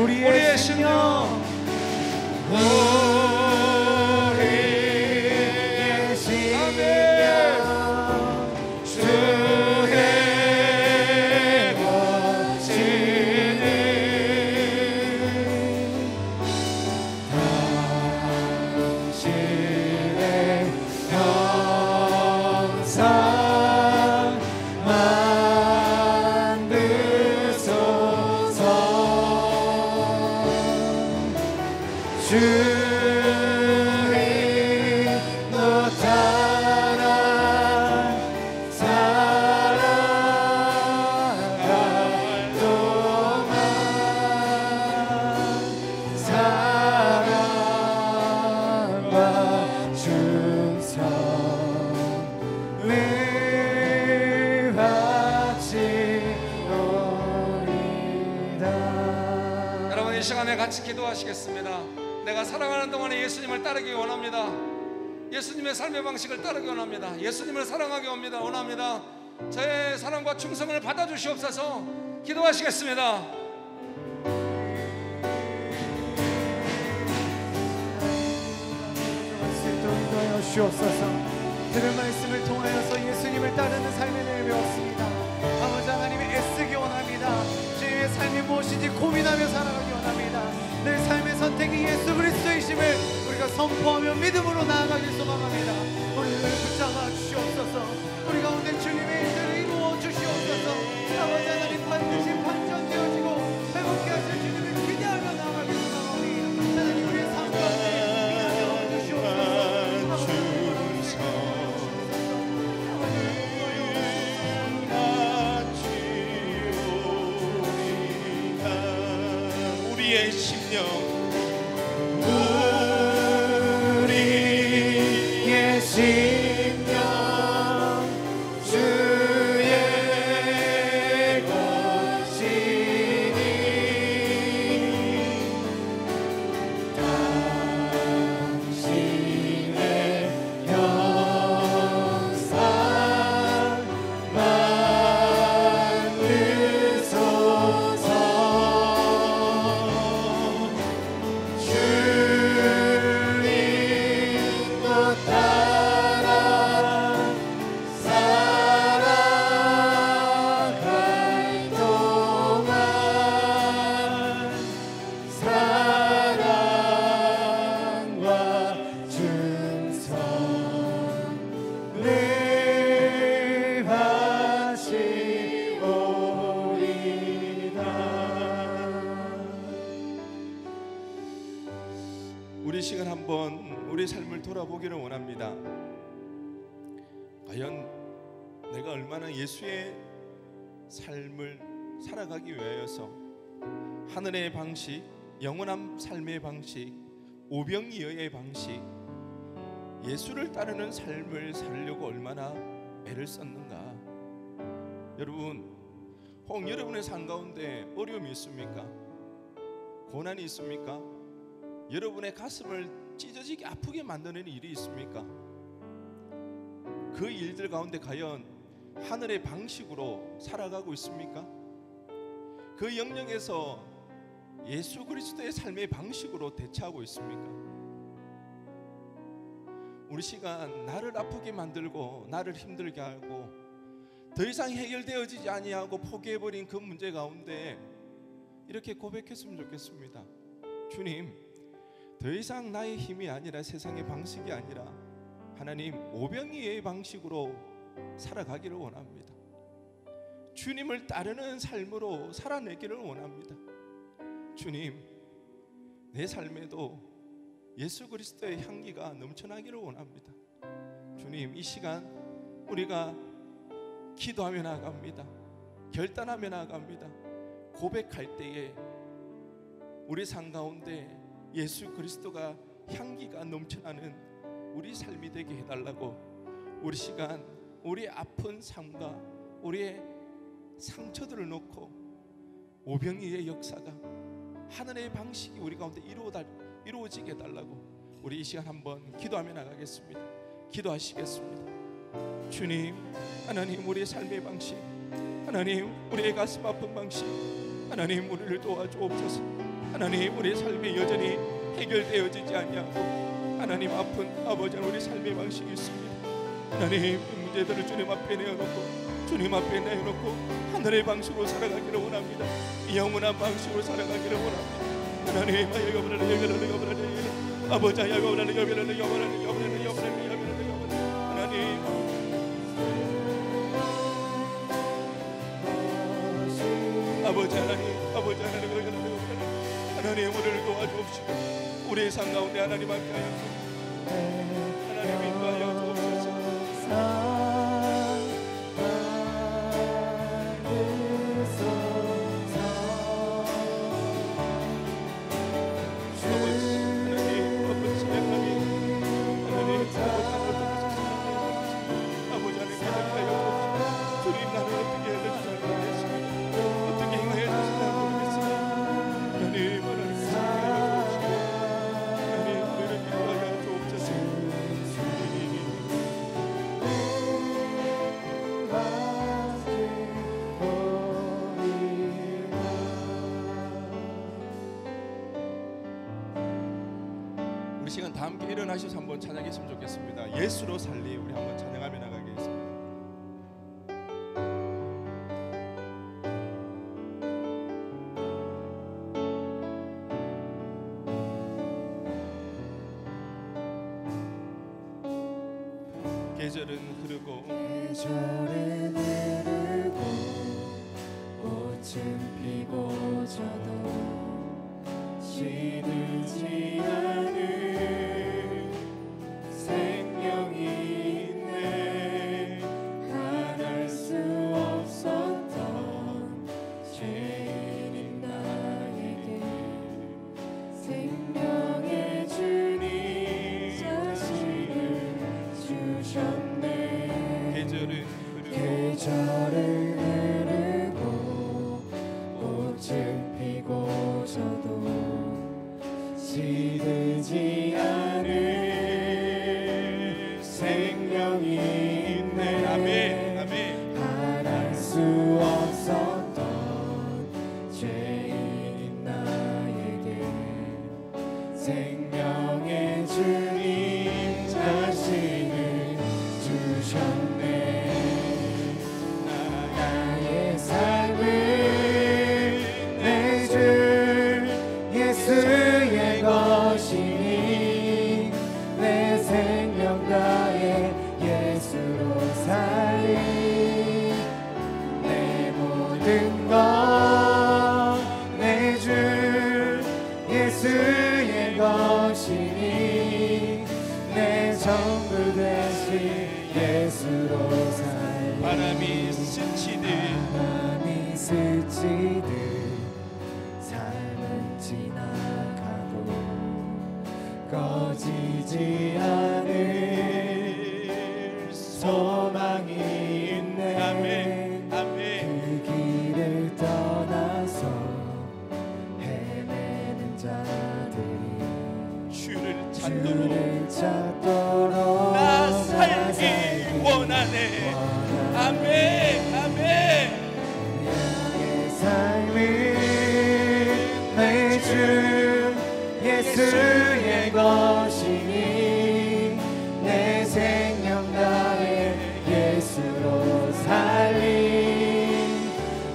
우리의 신령 우리의 신령 주의 모시니 당신의 형상 만드소서 주의 나타난 살아갈 동안 사랑과 충성을 바치노리다. 여러분 이 시간에 같이 기도하시겠습니다. 내가 살아가는 동안에 예수님을 따르기 원합니다. 예수님의 삶의 방식을 따르기 원합니다. 예수님을 사랑하기 원합니다. 저의 사랑과 충성을 받아주시옵소서. 기도하시겠습니다. 인도하여 주옵소서. 들은 말씀을 통하여서 예수님을 따르는 삶의 은혜를 배웠습니다. 아버지 하나님 애쓰기 원합니다. 주의 삶이 무엇인지 고민하며 살아가기 원합니다. 늘 삶의 선택이 예수 그리스도이심을 우리가 선포하며 믿음으로 나아가길 소망합니다. 심령 우리의 심령 주의 것이니 당신의 영상 만드소서. 주님도 따라 살아갈 동안 사랑과 충성을 하시오리다. 우리 시간 한번 우리 삶을 돌아보기를 원합니다. 과연 내가 얼마나 예수의 삶을 살아가기 위하여서 하늘의 방식, 영원한 삶의 방식, 오병이어의 방식, 예수를 따르는 삶을 살려고 얼마나 애를 썼는가. 여러분, 혹 여러분의 삶 가운데 어려움이 있습니까? 고난이 있습니까? 여러분의 가슴을 찢어지게 아프게 만드는 일이 있습니까? 그 일들 가운데 과연 하늘의 방식으로 살아가고 있습니까? 그 영역에서 예수 그리스도의 삶의 방식으로 대처하고 있습니까? 우리 시간 나를 아프게 만들고 나를 힘들게 하고 더 이상 해결되어지지 아니하고 포기해버린 그 문제 가운데 이렇게 고백했으면 좋겠습니다. 주님, 더 이상 나의 힘이 아니라 세상의 방식이 아니라 하나님 오병이의 방식으로 살아가기를 원합니다. 주님을 따르는 삶으로 살아내기를 원합니다. 주님, 내 삶에도 예수 그리스도의 향기가 넘쳐나기를 원합니다. 주님, 이 시간 우리가 기도하며 나아갑니다. 결단하며 나아갑니다. 고백할 때에 우리 삶 가운데 예수 그리스도가 향기가 넘쳐나는 우리 삶이 되게 해달라고 우리 시간 우리의 아픈 삶과 우리의 상처들을 놓고 오병이의 역사가 하늘의 방식이 우리 가운데 이루어지게 해달라고 우리 이 시간 한번 기도하며 나가겠습니다. 기도하시겠습니다. 주님, 하나님 우리의 삶의 방식, 하나님 우리의 가슴 아픈 방식, 하나님 우리를 도와주옵소서. 하나님 우리의 삶이 여전히 해결되어지지 아니하고 하나님 아픈 아버지 우리 삶의 방식이 있습니다. 하나님 이 문제들을 주님 앞에 내어놓고 주님 앞에 내어놓고 하늘의 방식으로 살아가기를 원합니다. 영원한 방식으로 살아가기를 원합니다. 하나님 아버지 하나님 아버지 하나님 하나님 우리를 도와주옵시고 우리의 삶 가운데 하나님 함께하여 하나님 인도하여 주옵소서. 시간 다 함께 일어나셔서 한번 찬양했으면 좋겠습니다. 예수로 살리 우리 한번 찬양하며 나가겠습니다. 계절은 흐르고 계절은 흐르고 꽃은 피고 져도 시들지 않은 생명이 있네. 말할 수 없었던 죄인인 나에게 주셨네. 계절은 흐르고 꽃은 피고 져도 시들지 않을 생명이 있네. 아멘, 아멘. 바랄 수 없었던 죄인 나에게 생명의 주님 자신을 주셨네. 나의 삶을 내 주 예수의 것이니 내 생명 다해 예수로 살리 내 모든 것 내 주 예수의 것이니 내 전부 되신 예수로 살리 바람이 스치듯 삶은 지나가도 꺼지지 않을 소망이 있네. 아멘, 아멘. 그 길을 떠나서 헤매는 자들이 주를 주를 찾도록 나 살기 원하네. 아멘, 아멘. 나의 삶이 내 주 예수의 것이니 내 생명 다해 예수로 살리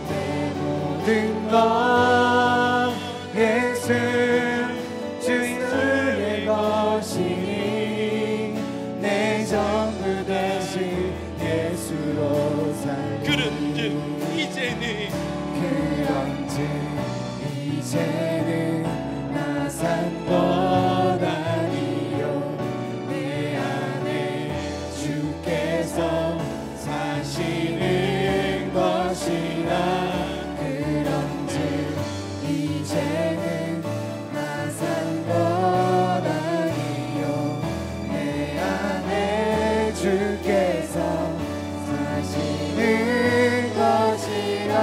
내 모든 것 예수 주의 것이니 내 전부 되신 예수로 살리 그런즉 이제는 나 산 것 아니요 내 안에 주께서 사시는 것이라. 그런즉 이제는 나 산 것 아니요 내 안에 주께서 사시는 것이라.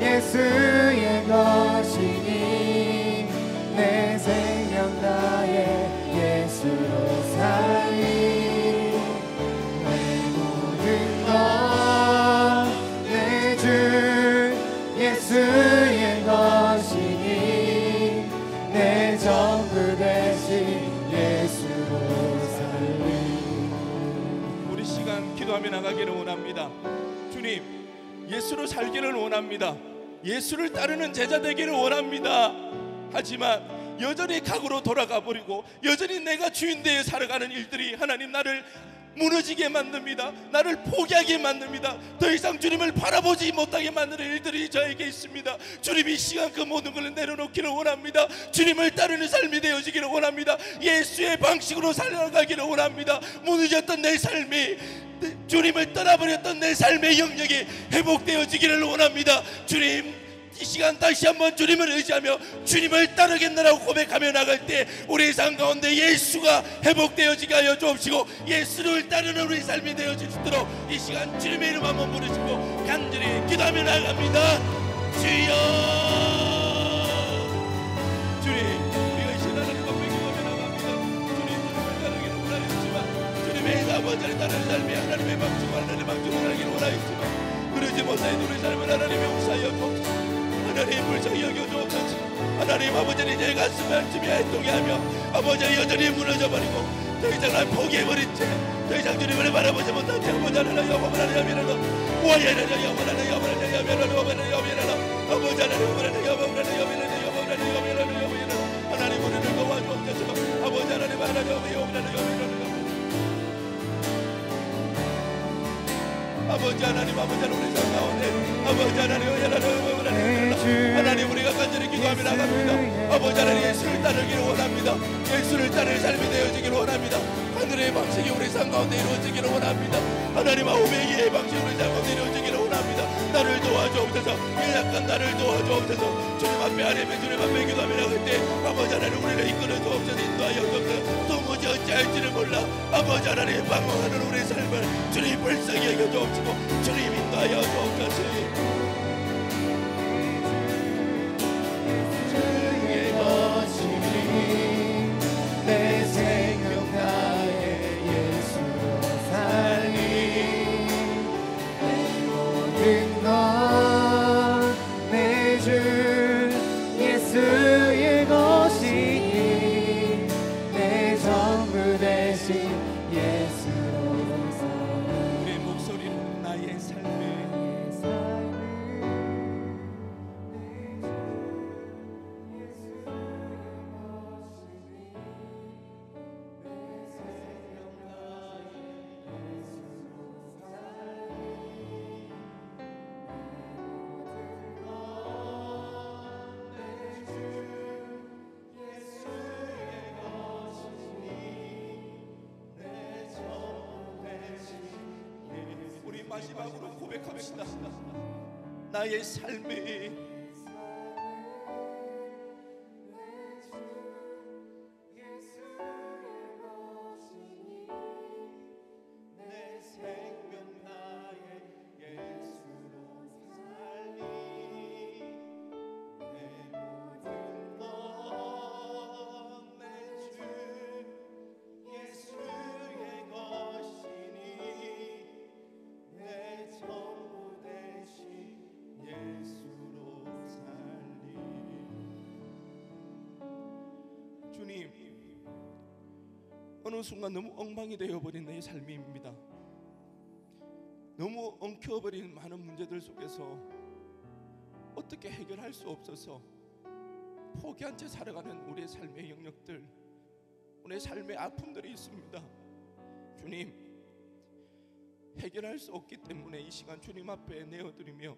예수의 것이니 내 생명 다해 예수로 살리 내 모든 것 내 주 예수의 것이니 내 전부 되신 예수로 살리. 우리 시간 기도하며 나가기를 원합니다. 주님, 예수로 살기를 원합니다. 예수를 따르는 제자 되기를 원합니다. 하지만 여전히 각으로 돌아가 버리고 여전히 내가 주인 되어 살아가는 일들이 하나님 나를 무너지게 만듭니다. 나를 포기하게 만듭니다. 더 이상 주님을 바라보지 못하게 만드는 일들이 저에게 있습니다. 주님, 이 시간 그 모든 걸 내려놓기를 원합니다. 주님을 따르는 삶이 되어지기를 원합니다. 예수의 방식으로 살아가기를 원합니다. 무너졌던 내 삶이, 주님을 떠나버렸던 내 삶의 영역이 회복되어지기를 원합니다. 주님, 이 시간 다시 한번 주님을 의지하며 주님을 따르겠노라고 고백하며 나갈 때 우리 삶 가운데 예수가 회복되어지게 하여 주옵시고 예수를 따르는 우리 삶이 되어질 수 있도록 이 시간 주님의 이름 한번 부르시고 간절히 기도하며 나갑니다. 주여, 주님, 우리가 이 시간 하나님 앞에 기도하며 나갑니다. 주님, 주님을 따르기를 원하였지만 주님의 아버지를 따르는 삶이 하나님의 방식과 하나님의 방식으로 살기를 원하였지만 그러지 못하여 우리 삶을 하나님의 용서하여 주옵소서. 하나님 불쌍히 여겨주옵소서. 하나님 아버지는 내 가슴을 앓으며 애통해하며 아버지는 여전히 무너져버리고 더 이상 난 포기해버린 채 더 이상 주님을 바라보지 못한 채 아버지 하나님 영원하는 여미라도 와야라는 영원하는 여미라는 여미라는 여미라는 여미라는 아버지 하나님 영원하는 여미라는 여미라는 여미라는 여미라는 여미라는 하나님 우리를 도와주옵소서. 아버지 하나님 하나님 여미라는 여미라는 아버지 하나님, 아버지 하나님 우리 삶 가운데 아버지 하나님, 하나님 우리가 간절히 기도하며 나갑니다. 아버지 하나님 예수를 따르기를 원합니다. 예수를 따르는 삶이 되어지기를 원합니다. 하늘의 방식이 우리 삶 가운데 이루어지기를 원합니다. 하나님 오메기의 방식이 우리 삶 가운데 이루어지기를 원합니다. 나를 도와주옵소서. 연약한 나를 도와주옵소서. 주님 앞에 아뢰며 주님 앞에 기도하며 나갈 때 아버지 하나님 우리를 이끌어 주옵소서. 인도하여 주옵소서. 도무지 어찌할지를 몰라 아버지 하나님 방황하는 우리 삶을 주님 불쌍히 여겨 주옵시고 주님 인도하여 주옵소서. 주의 것이니 내 생명 나의 예수로 살리 내 모든 것 내 주 예수의 것이니 내 전부 되신 예수로 살리 우리의 목소리는 나의 삶에 우리 마지막으로 고백합시다. 나의 삶에 내 생명 나의 예수로 살리 내 모든 것 내 주 예수의 것이니 내 전부 되신 예수로 살리. 주님, 어느 순간 너무 엉망이 되어버린 내 삶입니다. 너무 엉켜버린 많은 문제들 속에서 어떻게 해결할 수 없어서 포기한 채 살아가는 우리의 삶의 영역들, 우리의 삶의 아픔들이 있습니다. 주님, 해결할 수 없기 때문에 이 시간 주님 앞에 내어드리며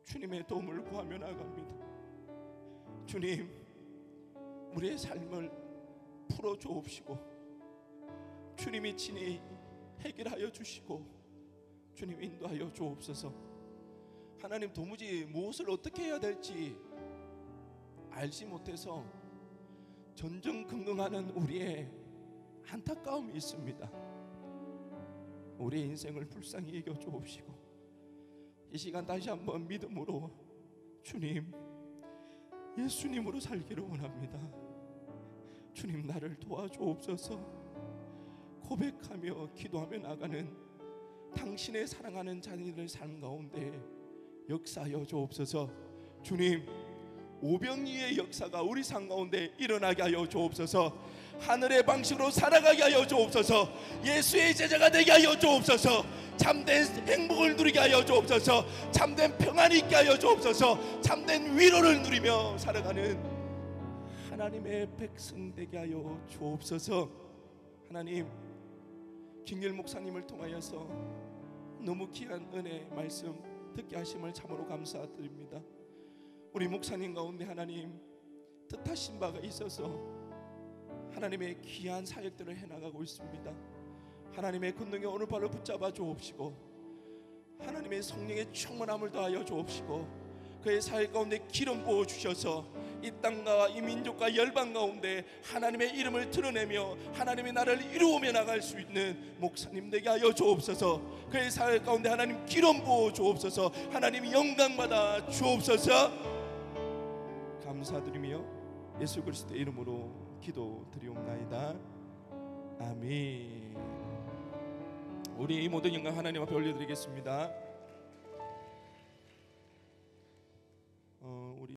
주님의 도움을 구하며 나갑니다. 주님, 우리의 삶을 풀어주옵시고 주님이 친히 해결하여 주시고 주님 인도하여 주옵소서. 하나님, 도무지 무엇을 어떻게 해야 될지 알지 못해서 전전긍긍하는 우리의 안타까움이 있습니다. 우리의 인생을 불쌍히 여겨 주옵시고 이 시간 다시 한번 믿음으로 주님, 예수님으로 살기를 원합니다. 주님, 나를 도와주옵소서. 고백하며 기도하며 나가는 당신의 사랑하는 자녀들의 삶 가운데 역사하여 주옵소서. 주님, 오병이의 역사가 우리 삶 가운데 일어나게 하여 주옵소서. 하늘의 방식으로 살아가게 하여 주옵소서. 예수의 제자가 되게 하여 주옵소서. 참된 행복을 누리게 하여 주옵소서. 참된 평안이 있게 하여 주옵소서. 참된 위로를 누리며 살아가는 하나님의 백성 되게 하여 주옵소서. 하나님, 김길 목사님을 통하여서 너무 귀한 은혜 말씀 듣게 하심을 참으로 감사드립니다. 우리 목사님 가운데 하나님 뜻하신 바가 있어서 하나님의 귀한 사역들을 해나가고 있습니다. 하나님의 권능의 오른팔을 붙잡아 주옵시고 하나님의 성령의 충만함을 더하여 주옵시고 그의 사역 가운데 기름 부어 주셔서 이 땅과 이 민족과 열방 가운데 하나님의 이름을 드러내며 하나님의 나라를 이루어며 나갈 수 있는 목사님 되게 하여 주옵소서. 그의 사역 가운데 하나님 기름 부어 주옵소서. 하나님 영광 받아 주옵소서. 감사드리며 예수 그리스도의 이름으로 기도드리옵나이다. 아멘. 우리 이 모든 영광 하나님 앞에 올려드리겠습니다.